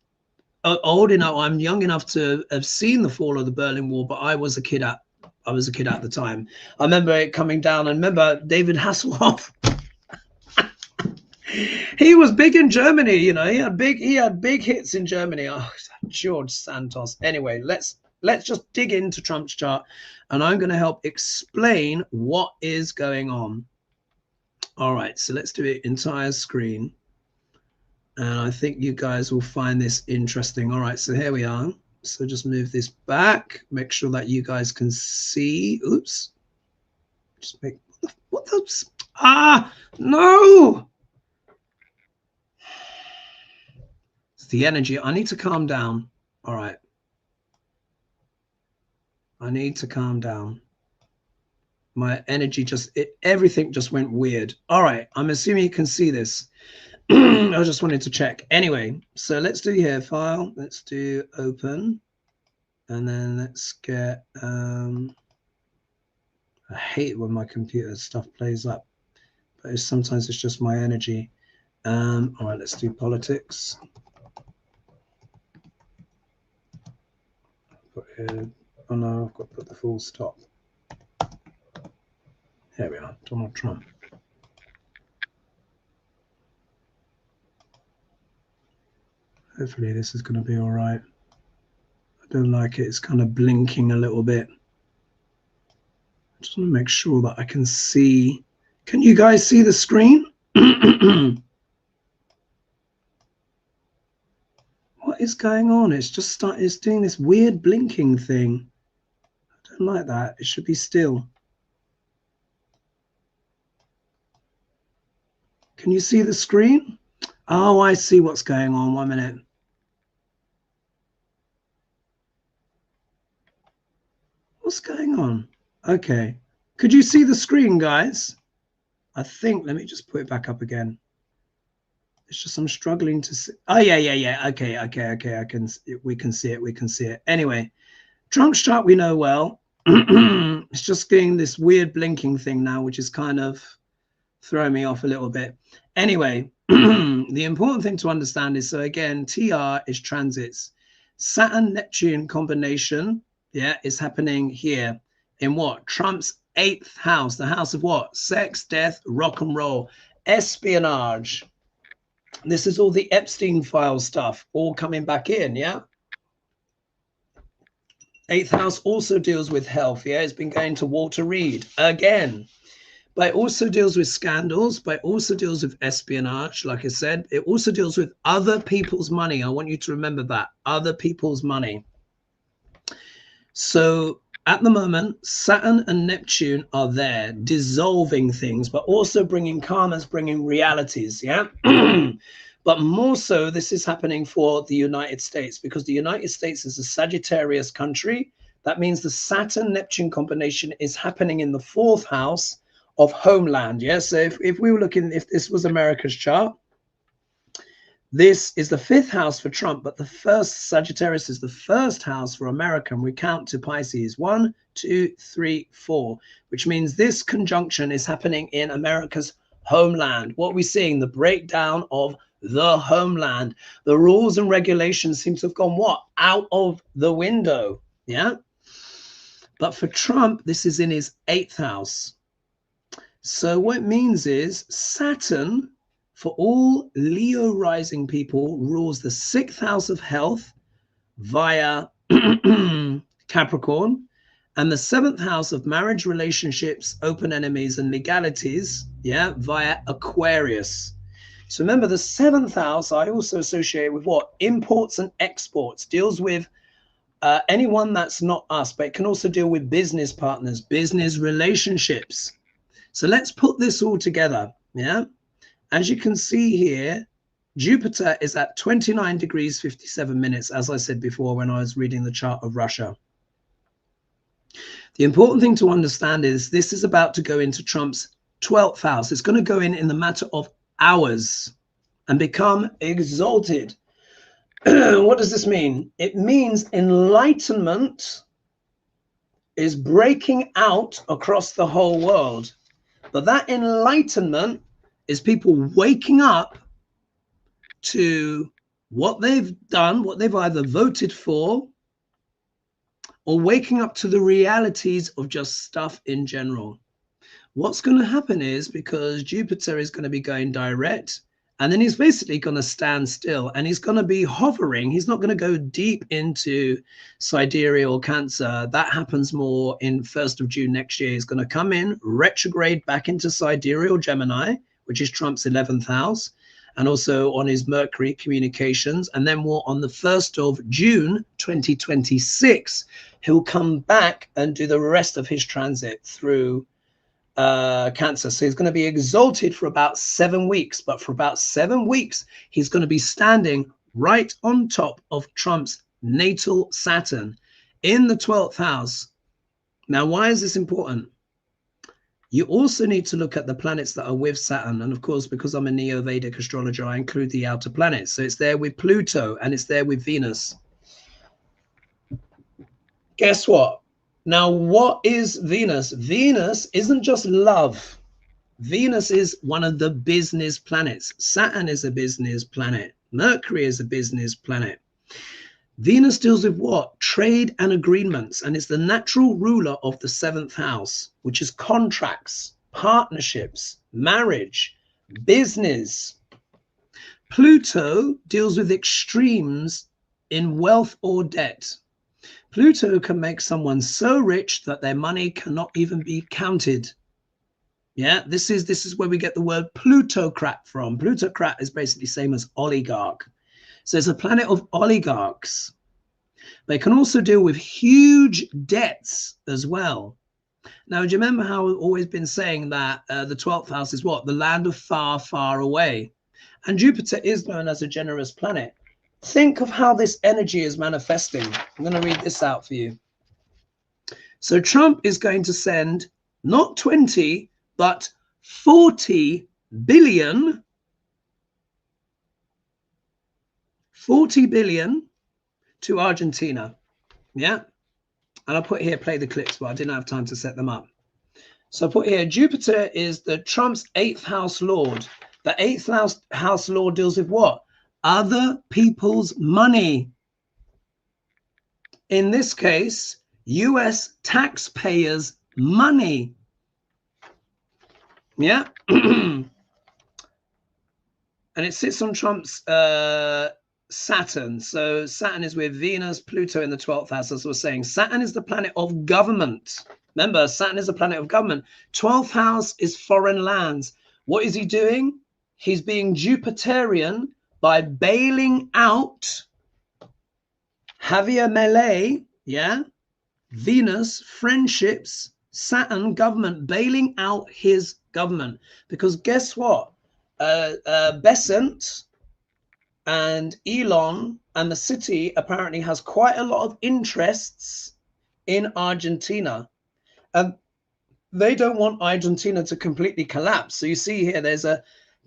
old enough, I'm young enough to have seen the fall of the Berlin Wall, but I was a kid at the time. I remember it coming down. I remember David Hasselhoff. He was big in Germany, you know. He had big hits in Germany. Oh, George Santos. Anyway, let's just dig into Trump's chart, and I'm going to help explain what is going on. All right, so let's do it entire screen. And I think you guys will find this interesting. All right, so here we are. So just move this back. Make sure that you guys can see. Oops. Just make what the no. It's the energy. I need to calm down. All right. I need to calm down. My energy everything just went weird. All right. I'm assuming you can see this. I just wanted to check. Anyway, so let's do here, file. Let's do open. And then let's get, I hate when my computer stuff plays up, but sometimes it's just my energy. All right, let's do politics. Put here, oh no, I've got to put the full stop. Here we are, Donald Trump. Hopefully this is going to be all right. I don't like it. It's kind of blinking a little bit. I just want to make sure that I can see. Can you guys see the screen? What is going on? It's just it's doing this weird blinking thing. I don't like that. It should be still. Can you see the screen? Oh, I see what's going on. 1 minute. What's going on? Okay. Could you see the screen, guys? I think, let me just put it back up again. It's just I'm struggling to see. Oh, yeah. Okay. We can see it. Anyway, Trump's chart we know well. It's just getting this weird blinking thing now, which is kind of throwing me off a little bit. Anyway, the important thing to understand is, so again, TR is transits. Saturn Neptune combination, yeah, is happening here in what? Trump's 8th house, the house of what? Sex, death, rock and roll, espionage. This is all the Epstein file stuff all coming back in, yeah? 8th house also deals with health, yeah? It's been going to Walter Reed again. But it also deals with scandals, but it also deals with espionage, like I said. It also deals with other people's money. I want you to remember that, other people's money. So at the moment, Saturn and Neptune are there, dissolving things, but also bringing karmas, bringing realities, yeah? But more so, this is happening for the United States, because the United States is a Sagittarius country. That means the Saturn-Neptune combination is happening in the 4th house of homeland. Yes, yeah? So if we were looking, if this was America's chart, this is the 5th house for Trump, but the first Sagittarius is the 1st house for America. And we count to Pisces 1, 2, 3, 4, which means this conjunction is happening in America's homeland. What are we seeing? The breakdown of the homeland. The rules and regulations seem to have gone what? Out of the window. Yeah. But for Trump, this is in his 8th house. So what it means is Saturn, for all Leo rising people, rules the 6th house of health via Capricorn, and the 7th house of marriage, relationships, open enemies, and legalities, yeah, via Aquarius. So remember, the 7th house I also associate with what? Imports and exports, deals with anyone that's not us, but it can also deal with business partners, business relationships. So let's put this all together, yeah? As you can see here, Jupiter is at 29 degrees 57 minutes, as I said before when I was reading the chart of Russia. The important thing to understand is this is about to go into Trump's 12th house. It's going to go in the matter of hours and become exalted. What does this mean? It means enlightenment is breaking out across the whole world. But that enlightenment is people waking up to what they've done, what they've either voted for, or waking up to the realities of just stuff in general. What's going to happen is, because Jupiter is going to be going direct, and then he's basically going to stand still and he's going to be hovering. He's not going to go deep into sidereal Cancer. That happens more in 1st of June next year. He's going to come in retrograde back into sidereal Gemini, which is Trump's 11th house, and also on his Mercury communications. And then more on the 1st of June 2026, he'll come back and do the rest of his transit through Cancer. So he's going to be exalted for about 7 weeks, but for about 7 weeks he's going to be standing right on top of Trump's natal Saturn in the 12th house. Now, why is this important? You also need to look at the planets that are with Saturn, and of course, because I'm a Neo-Vedic astrologer, I include the outer planets. So it's there with Pluto and it's there with Venus. Guess what? Now, what is Venus? Venus isn't just love. Venus is one of the business planets. Saturn is a business planet. Mercury is a business planet. Venus deals with what? Trade and agreements. And it's the natural ruler of the 7th house, which is contracts, partnerships, marriage, business. Pluto deals with extremes in wealth or debt. Pluto can make someone so rich that their money cannot even be counted. Yeah, this is where we get the word plutocrat from. Plutocrat is basically the same as oligarch. So it's a planet of oligarchs. They can also deal with huge debts as well. Now, do you remember how I've always been saying that the 12th house is what? The land of far, far away. And Jupiter is known as a generous planet. Think of how this energy is manifesting. I'm going to read this out for you. So Trump is going to send not 20, but 40 billion. 40 billion to Argentina. Yeah. And I put here, play the clips, but I didn't have time to set them up. So I put here, Jupiter is the Trump's 8th house lord. The 8th house lord deals with what? Other people's money. In this case, US taxpayers' money. Yeah. And it sits on Trump's Saturn. So Saturn is with Venus, Pluto in the 12th house, as I was saying. Saturn is the planet of government. Remember, Saturn is the planet of government. 12th house is foreign lands. What is he doing? He's being Jupiterian by bailing out Javier Milei, yeah, Venus, friendships, Saturn, government, bailing out his government. Because guess what? Besant and Elon and the city apparently has quite a lot of interests in Argentina. And they don't want Argentina to completely collapse. So you see here, there's a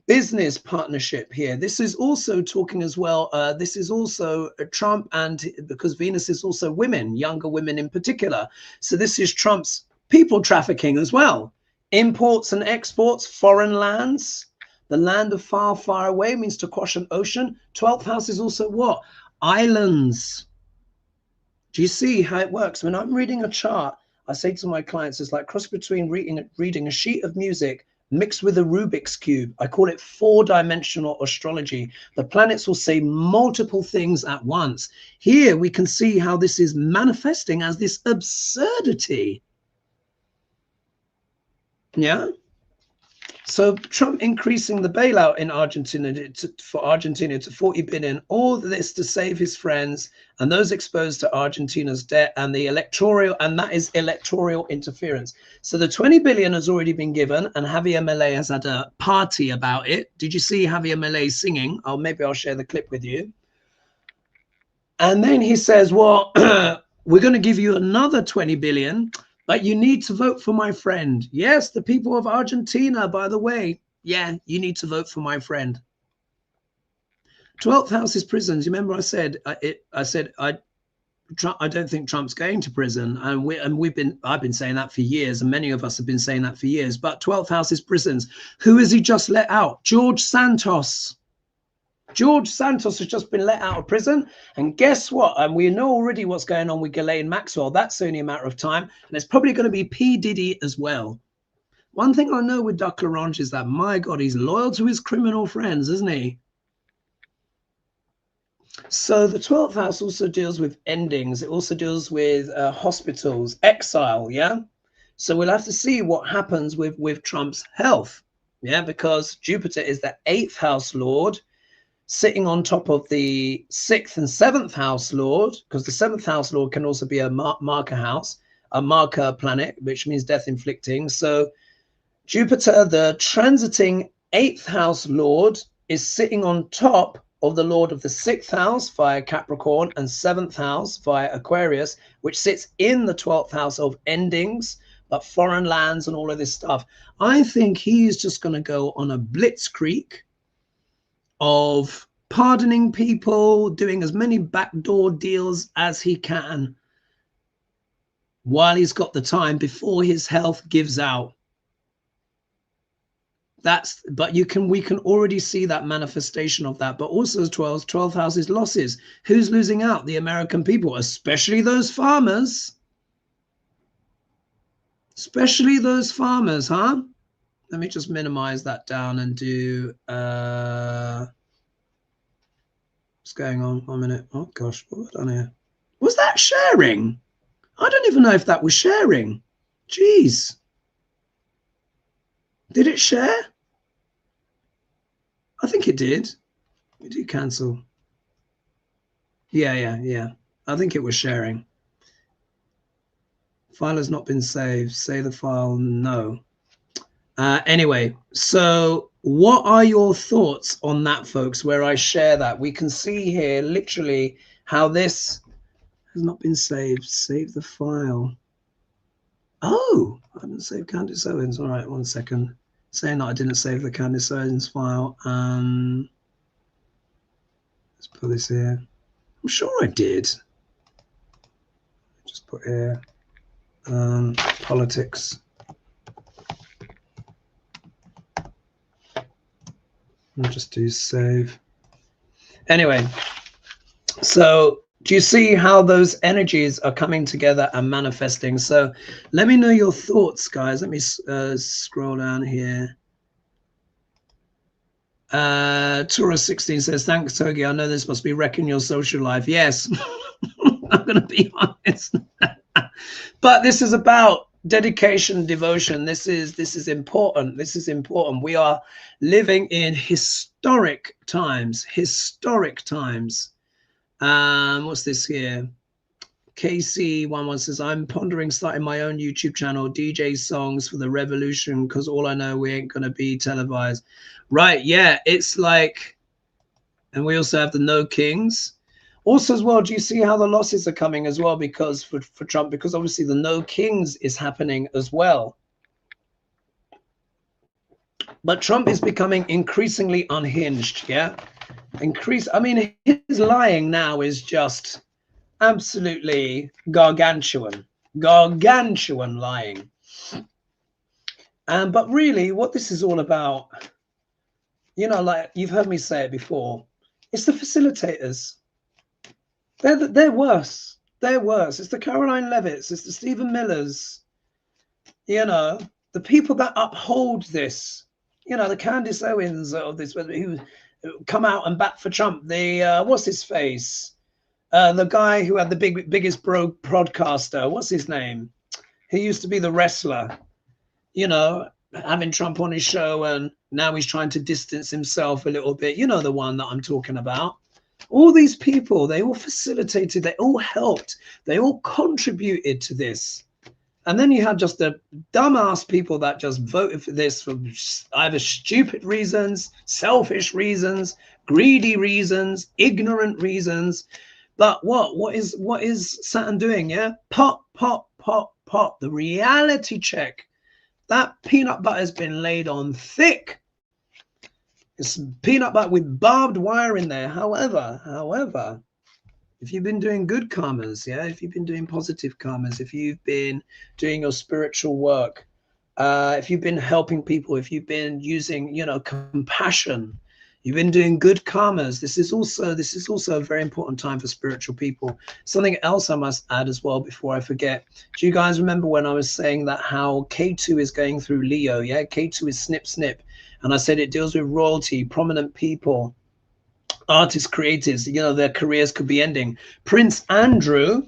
business partnership here. This is also talking as well. This is also Trump, and because Venus is also women, younger women in particular. So this is Trump's people trafficking as well. Imports and exports, foreign lands. The land of far, far away means to cross an ocean. 12th house is also what? Islands. Do you see how it works? When I'm reading a chart, I say to my clients, it's like cross between reading a sheet of music mixed with a Rubik's Cube. I call it 4-dimensional astrology. The planets will say multiple things at once. Here we can see how this is manifesting as this absurdity. Yeah. So Trump increasing the bailout in Argentina for Argentina to 40 billion, all this to save his friends and those exposed to Argentina's debt and the electoral, and that is electoral interference. So the 20 billion has already been given, and Javier Milei has had a party about it. Did you see Javier Milei singing? Oh, maybe I'll share the clip with you. And then he says, well, we're going to give you another 20 billion. But you need to vote for my friend. Yes, the people of Argentina, by the way. Yeah, you need to vote for my friend. 12th house is prisons. You remember I said I don't think Trump's going to prison, and I've been saying that for years, and many of us have been saying that for years. But 12th house is prisons. Who has he just let out? George Santos. George Santos has just been let out of prison, and guess what? And we know already what's going on with Ghislaine Maxwell. That's only a matter of time, and it's probably going to be P. Diddy as well. One thing I know with Duck LaRange is that, my God, he's loyal to his criminal friends, isn't he? So the 12th house also deals with endings. It also deals with hospitals, exile, yeah? So we'll have to see what happens with Trump's health, yeah? Because Jupiter is the 8th house lord, sitting on top of the 6th and 7th house lord, because the 7th house lord can also be a marker house, a marker planet, which means death inflicting. So Jupiter, the transiting 8th house lord, is sitting on top of the lord of the 6th house via Capricorn and 7th house via Aquarius, which sits in the 12th house of endings, but foreign lands and all of this stuff. I think he's just going to go on a blitzkrieg of pardoning people, doing as many backdoor deals as he can while he's got the time before his health gives out. But we can already see that manifestation of that. But also 12th house is losses. Who's losing out? The American people, especially those farmers. Especially those farmers, huh? Let me just minimize that down and do what's going on? 1 minute. Oh gosh, what have I done here? Was that sharing? I don't even know if that was sharing. Jeez. Did it share? I think it did. We did cancel. Yeah. I think it was sharing. File has not been saved. Save the file. No. Anyway, so what are your thoughts on that, folks, where I share that? We can see here literally how this has not been saved. Save the file. Oh, I haven't saved Candice Owens. All right, 1 second. Saying that I didn't save the Candice Owens file. Let's put this here. I'm sure I did. Just put here politics. I'll just do save. Anyway, so do you see how those energies are coming together and manifesting? So let me know your thoughts, guys. Let me scroll down here. Taurus 16 says, thanks, Togi. I know this must be wrecking your social life. Yes, I'm going to be honest. But this is about dedication, devotion. This is important. This is important. We are living in historic times. Historic times. What's this here? KC11 says, I'm pondering starting my own YouTube channel, DJ songs for the revolution, because all I know we ain't going to be televised. Right, yeah, it's like, and we also have the No Kings. Also as well, do you see how the losses are coming as well? Because for Trump, because obviously the No Kings is happening as well. But Trump is becoming increasingly unhinged, yeah? I mean, his lying now is just absolutely gargantuan lying. But really what this is all about, you know, like you've heard me say it before, it's the facilitators. They're worse. It's the Caroline Levitts, it's the Stephen Millers, you know, the people that uphold this, you know, the Candice Owens of this, who come out and bat for Trump, the what's his face, the guy who had the biggest broadcaster, what's his name? He used to be the wrestler, you know, having Trump on his show, and now he's trying to distance himself a little bit. You know, the one that I'm talking about. All these people, they all facilitated, they all helped, they all contributed to this. And then you had just the dumbass people that just voted for this for either stupid reasons, selfish reasons, greedy reasons, ignorant reasons. But what is Saturn doing? Yeah, pop. The reality check. That peanut butter has been laid on thick. It's peanut butter with barbed wire in there. However, If you've been doing good karmas, yeah, if you've been doing positive karmas, if you've been doing your spiritual work, if you've been helping people, if you've been using, you know, compassion, you've been doing good karmas. This is also a very important time for spiritual people. Something else I must add as well before I forget. Do you guys remember when I was saying that how K2 is going through Leo? Yeah, K2 is snip snip, and I said it deals with royalty, prominent people, artists, creatives. You know, their careers could be ending. Prince Andrew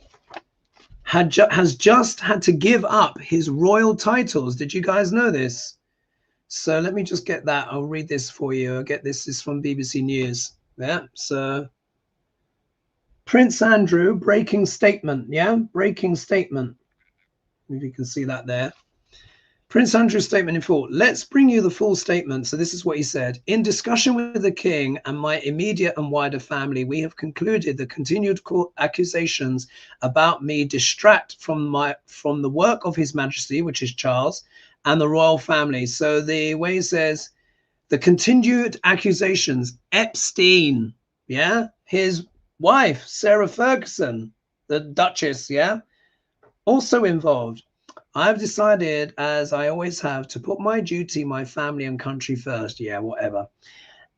has just had to give up his royal titles. Did you guys know this? So let me just get that. I'll read this for you. I'll get this. This is from BBC News. Yeah. So Prince Andrew breaking statement. Yeah. Breaking statement. If you can see that there. Prince Andrew's statement in full. Let's bring you the full statement. So this is what he said. In discussion with the king and my immediate and wider family, we have concluded the continued court accusations about me distract from the work of His Majesty, which is Charles, and the royal family. So the way he says, the continued accusations, Epstein, yeah, his wife, Sarah Ferguson, the Duchess, yeah, also involved. I've decided, as I always have, to put my duty, my family and country first. Yeah, whatever.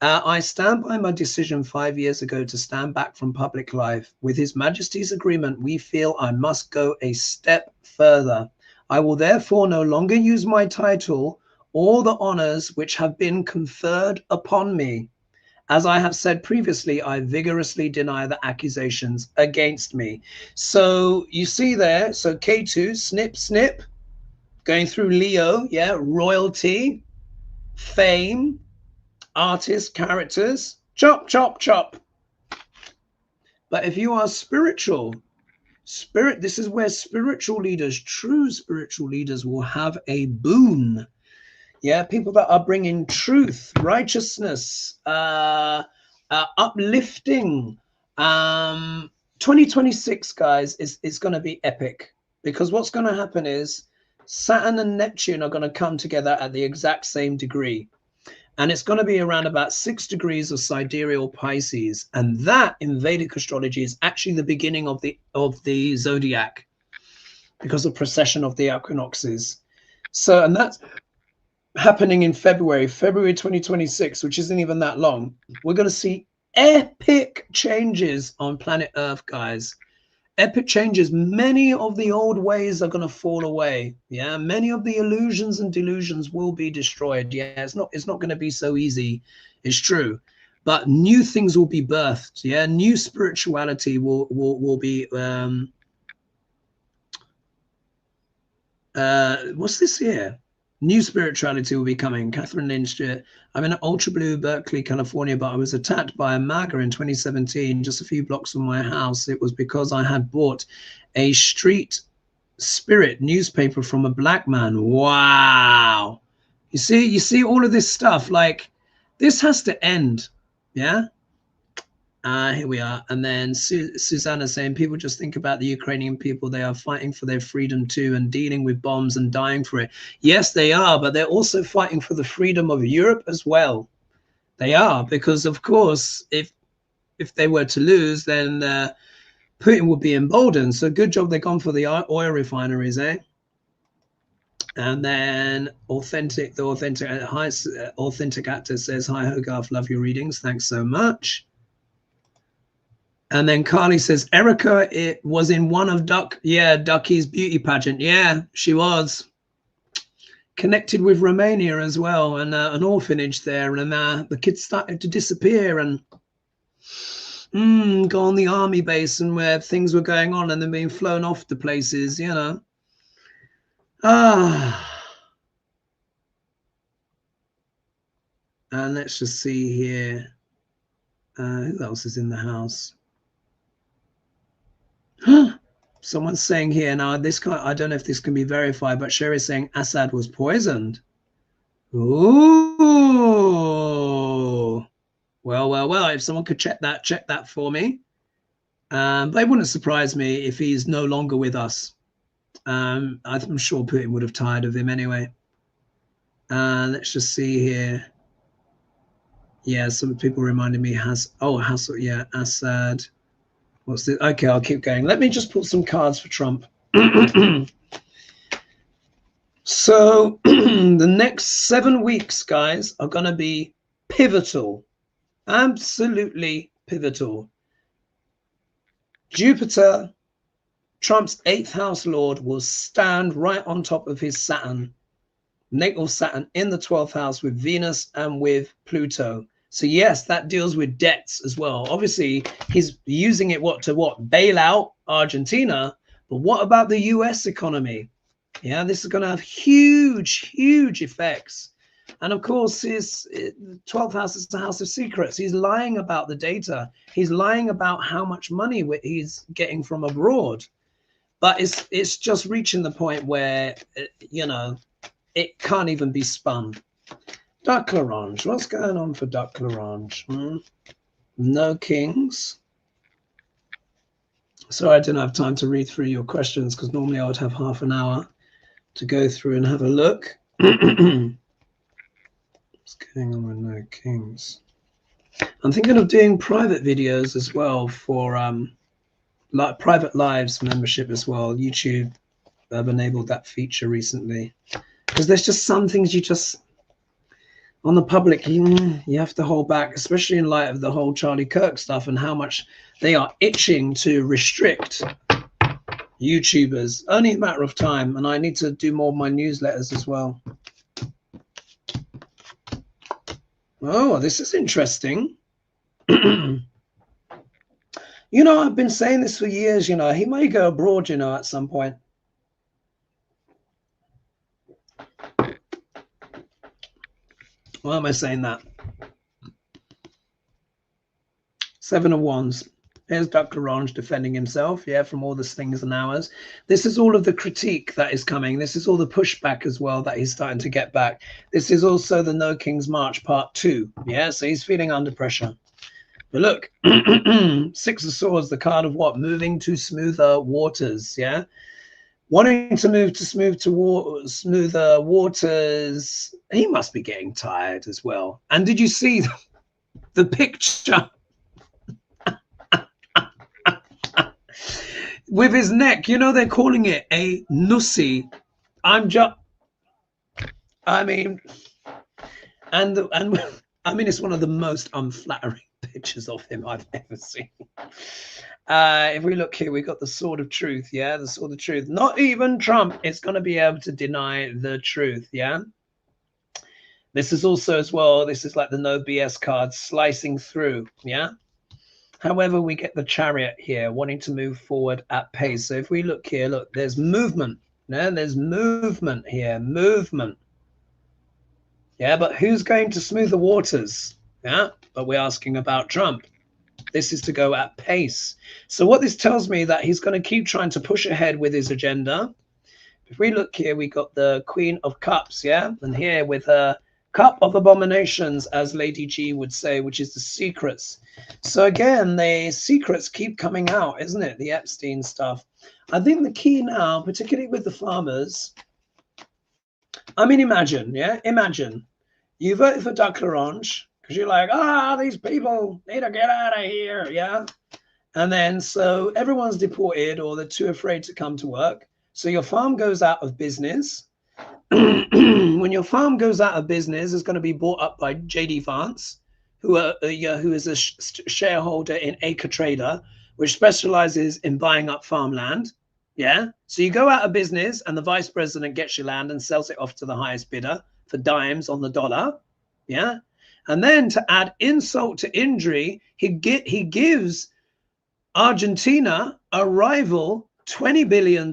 I stand by my decision 5 years ago to stand back from public life. With His Majesty's agreement, we feel I must go a step further. I will therefore no longer use my title or the honors which have been conferred upon me. As I have said previously, I vigorously deny the accusations against me. So you see there, so K2, snip, snip, going through Leo, yeah, royalty, fame, artists, characters, chop, chop, chop. But if you are spiritual, this is where spiritual leaders, true spiritual leaders, will have a boon. Yeah, people that are bringing truth, righteousness, uplifting. 2026, guys, is going to be epic, because what's going to happen is Saturn and Neptune are going to come together at the exact same degree. And it's going to be around about 6 degrees of sidereal Pisces. And that in Vedic astrology is actually the beginning of the zodiac, because of precession of the equinoxes. So, and that's happening in February 2026, which isn't even that long. We're going to see epic changes on planet Earth, guys. Epic changes. Many of the old ways are going to fall away. Yeah, many of the illusions and delusions will be destroyed. Yeah, it's not going to be so easy. It's true, but new things will be birthed. Yeah, new spirituality will be. What's this here? New spirituality will be coming. Catherine Lynch. I'm in Ultra Blue, Berkeley, California, but I was attacked by a MAGA in 2017, just a few blocks from my house. It was because I had bought a Street Spirit newspaper from a black man. Wow. You see all of this stuff. Like, this has to end. Yeah. Here we are. And then Susanna saying, people just think about the Ukrainian people. They are fighting for their freedom too, and dealing with bombs and dying for it. Yes, they are, but they're also fighting for the freedom of Europe as well. They are, because of course, if they were to lose, then Putin would be emboldened. So good job they've gone for the oil refineries, eh? And then authentic actor says, hi Hogarth, love your readings, thanks so much. And then Carly says, Erica, it was in one of Ducky's beauty pageant. Yeah, she was. Connected with Romania as well, and an orphanage there. And the kids started to disappear and go on the army base, and where things were going on, and then being flown off to places, you know. And let's just see here. Who else is in the house? Someone's saying here now, this guy, I don't know if this can be verified, but Sherry's saying Assad was poisoned. Ooh. Well, if someone could check that for me. But it wouldn't surprise me if he's no longer with us. I'm sure Putin would have tired of him anyway. Let's just see here. Yeah, some people reminded me Assad. What's this? Okay, I'll keep going. Let me just pull some cards for Trump. So the next 7 weeks, guys, are going to be pivotal. Absolutely pivotal. Jupiter, Trump's 8th house lord, will stand right on top of his Saturn, natal Saturn, in the 12th house with Venus and with Pluto. So yes, that deals with debts as well. Obviously, he's using it to bail out Argentina. But what about the US economy? Yeah, this is going to have huge effects. And of course, his 12th house is the house of secrets. He's lying about the data. He's lying about how much money he's getting from abroad. But it's just reaching the point where, you know, it can't even be spun. Duck Larange. What's going on for Duck Larange? No kings. Sorry, I didn't have time to read through your questions because normally I would have half an hour to go through and have a look. What's going on with no kings? I'm thinking of doing private videos as well for like private lives membership as well. YouTube have enabled that feature recently because there's just some things you just on the public you have to hold back, especially in light of the whole Charlie Kirk stuff and how much they are itching to restrict YouTubers. Only a matter of time, and I need to do more of my newsletters as well. Oh, this is interesting. You know, I've been saying this for years, you know, he may go abroad, you know, at some point. Why am I saying that? 7 of Wands. Here's Dr. Orange defending himself, yeah, from all the slings and hours. This is all of the critique that is coming. This is all the pushback as well that he's starting to get back. This is also the No King's March part 2, yeah, so he's feeling under pressure. But look, 6 of Swords, the card of what? Moving to smoother waters, yeah? Wanting to move to smoother waters. He must be getting tired as well. And did you see the picture with his neck? You know, they're calling it a nussy. I mean, it's one of the most unflattering pictures of him I've ever seen. If we look here, we got the Sword of Truth, yeah, the Sword of Truth. Not even Trump is going to be able to deny the truth, yeah. This is also as well, this is like the no BS card, slicing through, yeah. However, we get the Chariot here, wanting to move forward at pace. So if we look here, look, there's movement, yeah, there's movement here, movement. Yeah, but who's going to smooth the waters? Yeah, but we're asking about Trump. This is to go at pace. So what this tells me that he's going to keep trying to push ahead with his agenda. If we look here, we got the Queen of Cups, yeah? And here with her Cup of Abominations, as Lady G would say, which is the secrets. So again, the secrets keep coming out, isn't it? The Epstein stuff. I think the key now, particularly with the farmers, I mean, imagine, yeah? Imagine you voted for Duck Larange, because you're like, these people need to get out of here, yeah? And then so everyone's deported or they're too afraid to come to work. So your farm goes out of business. When your farm goes out of business, it's going to be bought up by JD Vance, who is a shareholder in Acre Trader, which specializes in buying up farmland. Yeah. So you go out of business and the vice president gets your land and sells it off to the highest bidder for dimes on the dollar. Yeah. And then to add insult to injury, he gives Argentina a rival $20 billion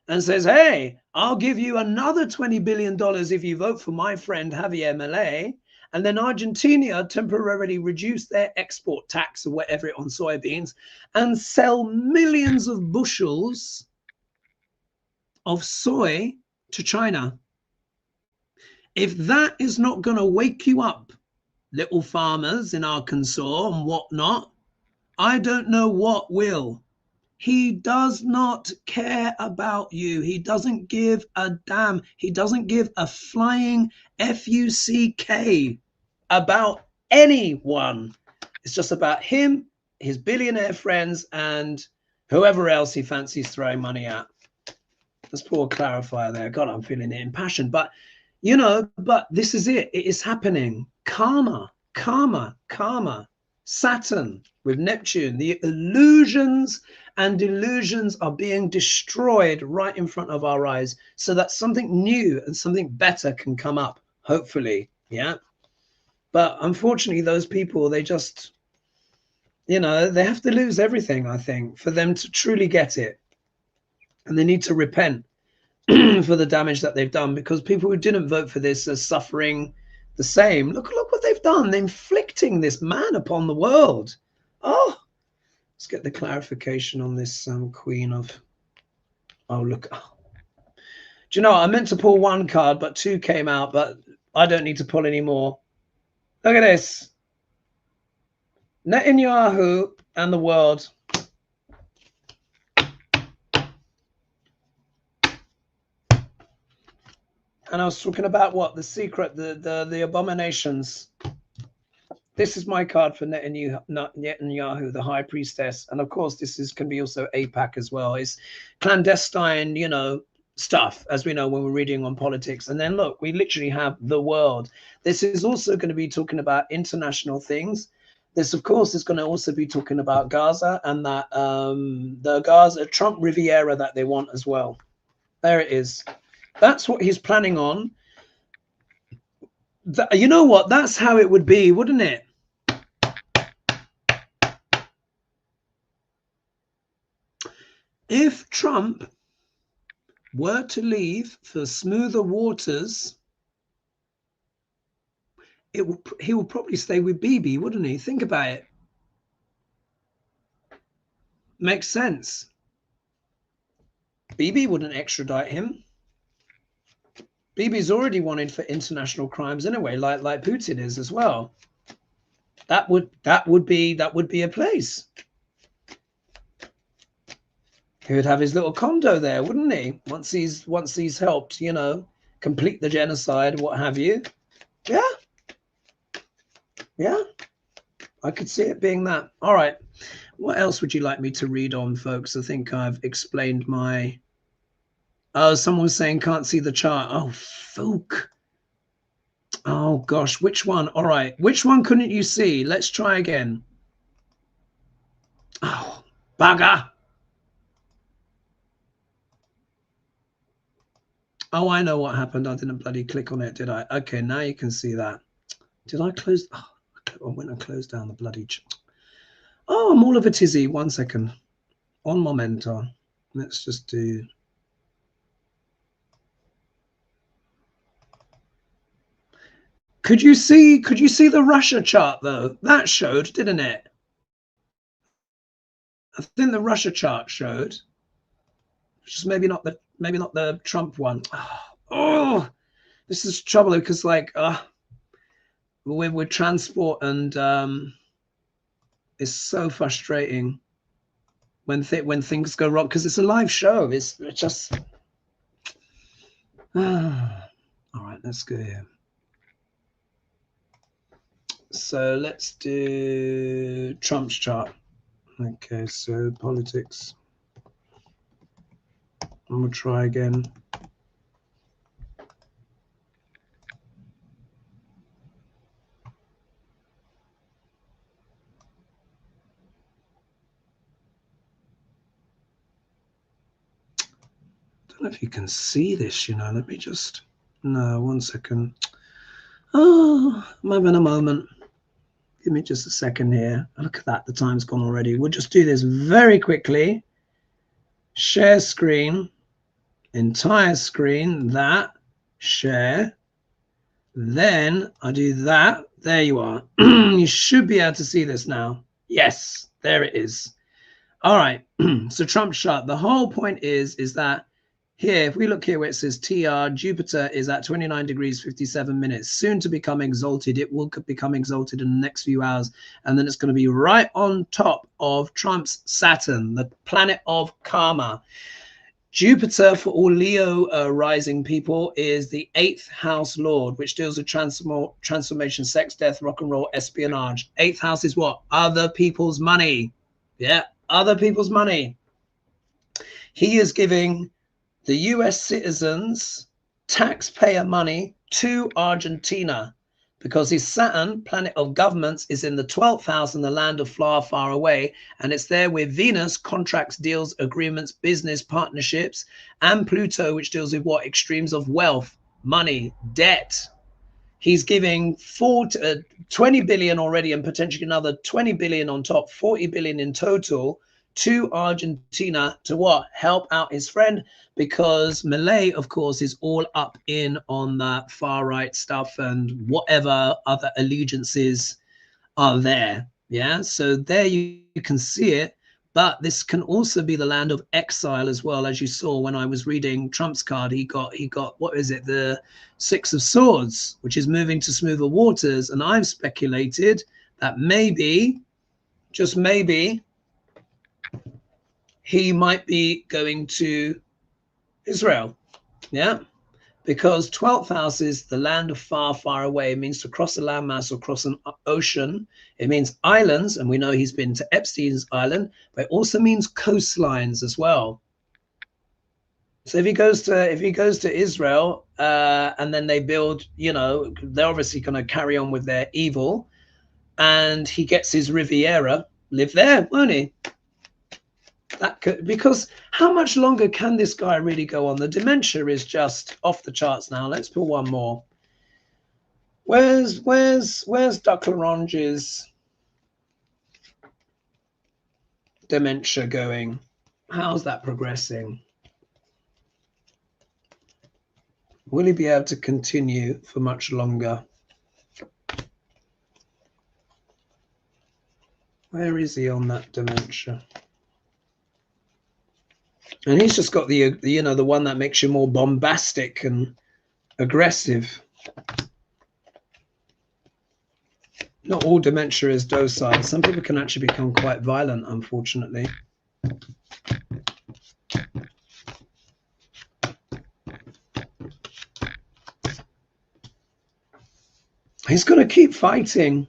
and says, hey, I'll give you another $20 billion if you vote for my friend Javier Milei. And then Argentina temporarily reduce their export tax or whatever on soybeans and sell millions of bushels of soy to China. If that is not going to wake you up, little farmers in Arkansas and whatnot, I don't know what will. He does not care about you. He doesn't give a damn. He doesn't give a flying FUCK about anyone. It's just about him his billionaire friends, and whoever else he fancies throwing money at. Let's pour a clarifier there. God, I'm feeling it impassioned. But, you know, but this is it. It is happening. Karma, karma, karma. Saturn with Neptune. The illusions and delusions are being destroyed right in front of our eyes so that something new and something better can come up, hopefully. Yeah. But unfortunately, those people, they just, you know, they have to lose everything, I think, for them to truly get it. And they need to repent for the damage that they've done, because people who didn't vote for this are suffering the same. Look what they've done. They're inflicting this man upon the world. Oh, let's get the clarification on this queen of, oh, look. Oh. Do you know, I meant to pull one card, but two came out, but I don't need to pull any more. Look at this. Netanyahu and the world. And I was talking about what? The secret, the abominations. This is my card for Netanyahu, the high priestess. And of course, this can be also AIPAC as well. It's clandestine, you know, stuff, as we know when we're reading on politics. And then look, we literally have the world. This is also going to be talking about international things. This, of course, is going to also be talking about Gaza and that the Gaza Trump Riviera that they want as well. There it is. That's what he's planning on. You know what? That's how it would be, wouldn't it? If Trump were to leave for smoother waters, he will probably stay with Bibi, wouldn't he? Think about it. Makes sense. Bibi wouldn't extradite him. Bibi's already wanted for international crimes anyway, like Putin is as well. That would be a place. He would have his little condo there, wouldn't he? Once he's helped, you know, complete the genocide, what have you. Yeah. Yeah. I could see it being that. All right. What else would you like me to read on, folks? I think I've explained my... Oh, someone was saying can't see the chart. Oh, folk. Oh, gosh. Which one? All right. Which one couldn't you see? Let's try again. Oh, bugger. Oh, I know what happened. I didn't bloody click on it, did I? Okay, now you can see that. Did I close? Oh, I went and closed down the bloody... Oh, I'm all of a tizzy. 1 second. Un momento. Let's just do... Could you see the Russia chart though? That showed, didn't it? I think the Russia chart showed. Just maybe not the Trump one. Oh, this is trouble because like with transport and it's so frustrating when things go wrong because it's a live show. It's just all right. Let's go here. So let's do Trump's chart. Okay, so politics. I'm gonna try again. Don't know if you can see this, you know. Let me just... No, 1 second. Oh, I'm having a moment. Give me just a second here. Look at that, the time's gone already. We'll just do this very quickly. Share screen, entire screen, that, share. Then I do that. There you are. You should be able to see this now. Yes, there it is. All right. So Trump chart. The whole point is that here, if we look here where it says TR, Jupiter is at 29 degrees 57 minutes, soon to become exalted. It will become exalted in the next few hours. And then it's going to be right on top of Trump's Saturn, the planet of karma. Jupiter, for all Leo rising people, is the 8th house lord, which deals with transformation, sex, death, rock and roll, espionage. 8th house is what? Other people's money. Yeah, other people's money. He is giving the US citizens taxpayer money to Argentina because his Saturn, planet of governments, is in the 12th house in the land of far, far away. And it's there with Venus, contracts, deals, agreements, business partnerships, and Pluto, which deals with what? Extremes of wealth, money, debt. He's giving 20 billion already and potentially another 20 billion on top, 40 billion in total to Argentina to what? Help out his friend, because Malay, of course, is all up in on that far right stuff and whatever other allegiances are there. Yeah, so there you can see it. But this can also be the land of exile as well, as you saw when I was reading Trump's card. He got what is it, the 6 of Swords, which is moving to smoother waters. And I've speculated that maybe, just maybe, he might be going to Israel. Yeah, because 12th house is the land of far, far away. It means to cross a landmass or cross an ocean. It means islands, and we know he's been to Epstein's Island, but it also means coastlines as well. So if he goes to Israel and then they build, you know, they're obviously going to carry on with their evil, and he gets his Riviera, live there, won't he? That could, because how much longer can this guy really go on? The dementia is just off the charts now. Let's pull one more. Where's Duck Orange's dementia going? How's that progressing? Will he be able to continue for much longer? Where is he on that dementia? And he's just got the you know, the one that makes you more bombastic and aggressive. Not all dementia is docile. Some people can actually become quite violent, unfortunately. He's going to keep fighting.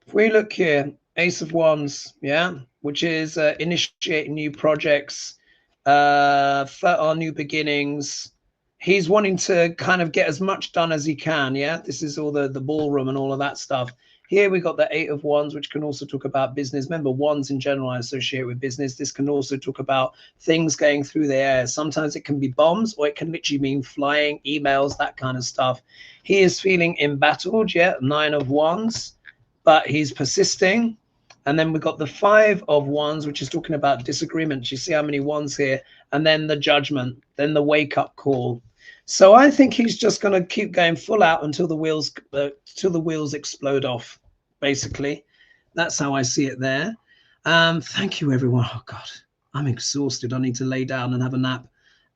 If we look here, Ace of Wands, yeah, which is initiating new projects, fertile new beginnings. He's wanting to kind of get as much done as he can. Yeah, this is all the ballroom and all of that stuff. Here we got the 8 of Wands, which can also talk about business. Remember, wands in general I associate with business. This can also talk about things going through the air. Sometimes it can be bombs, or it can literally mean flying, emails, that kind of stuff. He is feeling embattled, yeah, 9 of Wands, but he's persisting. And then we've got the 5 of Wands, which is talking about disagreements. You see how many wands here? And then the judgment, then the wake-up call. So I think he's just going to keep going full out until the wheels explode off, basically. That's how I see it there. Thank you, everyone. Oh, God, I'm exhausted. I need to lay down and have a nap.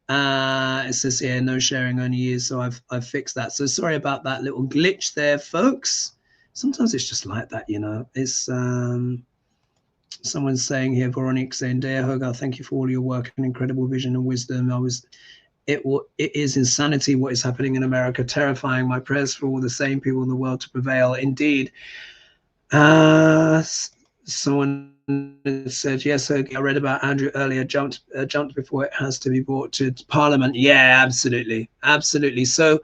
It says here, no sharing, only use. So I've fixed that. So sorry about that little glitch there, folks. Sometimes it's just like that, you know. It's someone's saying here, Veronique saying, dear Hogarth, thank you for all your work and incredible vision and wisdom. It is insanity what is happening in America, terrifying. My prayers for all the same people in the world to prevail. Indeed. Someone said, yes, I read about Andrew earlier, jumped before it has to be brought to Parliament. Yeah, absolutely. Absolutely. So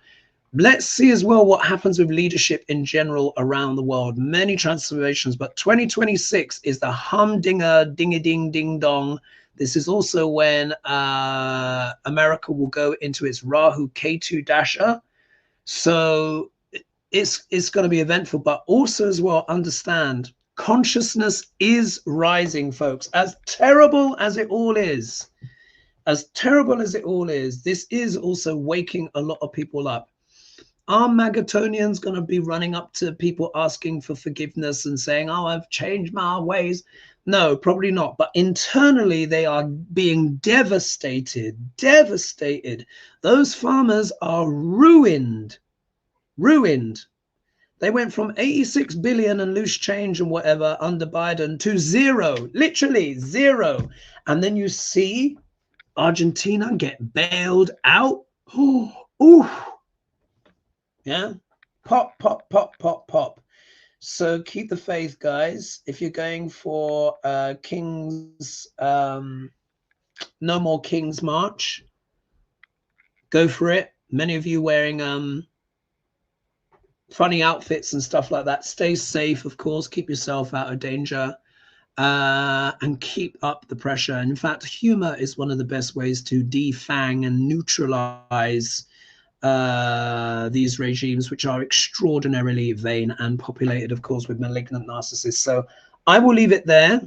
let's see as well what happens with leadership in general around the world. Many transformations, but 2026 is the humdinger, ding-a-ding, ding-dong. This is also when America will go into its Rahu Ketu Dasha. So it's going to be eventful, but also as well, understand consciousness is rising, folks. As terrible as it all is, this is also waking a lot of people up. Are Magatonians going to be running up to people asking for forgiveness and saying, oh, I've changed my ways? No, probably not. But internally, they are being devastated. Those farmers are ruined. They went from 86 billion and loose change and whatever under Biden to zero, literally zero. And then you see Argentina get bailed out. Ooh. Yeah. Pop, pop, pop, pop, pop. So keep the faith, guys. If you're going for King's, no more King's March, go for it. Many of you wearing funny outfits and stuff like that. Stay safe, of course. Keep yourself out of danger. And keep up the pressure. And in fact, humor is one of the best ways to defang and neutralize these regimes, which are extraordinarily vain and populated, of course, with malignant narcissists. So I will leave it there.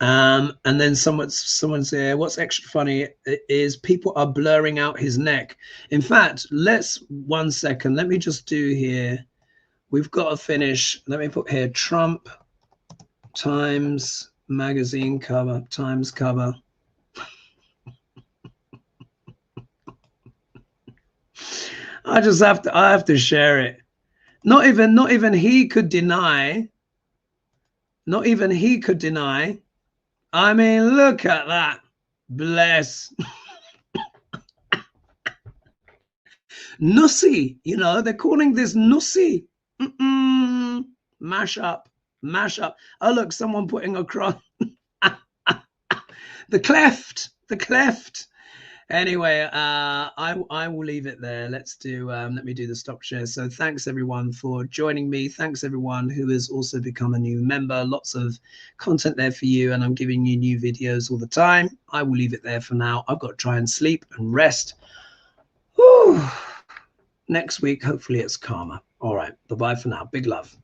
And then someone's here. What's extra funny is people are blurring out his neck. In fact, let's 1 second. Let me just do here. We've got to finish. Let me put here Trump Times magazine cover, Times cover. I have to share it. Not even he could deny. Not even he could deny. I mean, look at that. Bless. Nussy, you know, they're calling this nussy. Mash up. Oh, look, someone putting across the cleft. Anyway, I will leave it there. Let's do let me do the stop share. So thanks everyone for joining me. Thanks everyone who has also become a new member. Lots of content there for you, and I'm giving you new videos all the time. I will leave it there for now. I've got to try and sleep and rest. Whew. Next week, hopefully it's calmer. All right, bye-bye for now. Big love.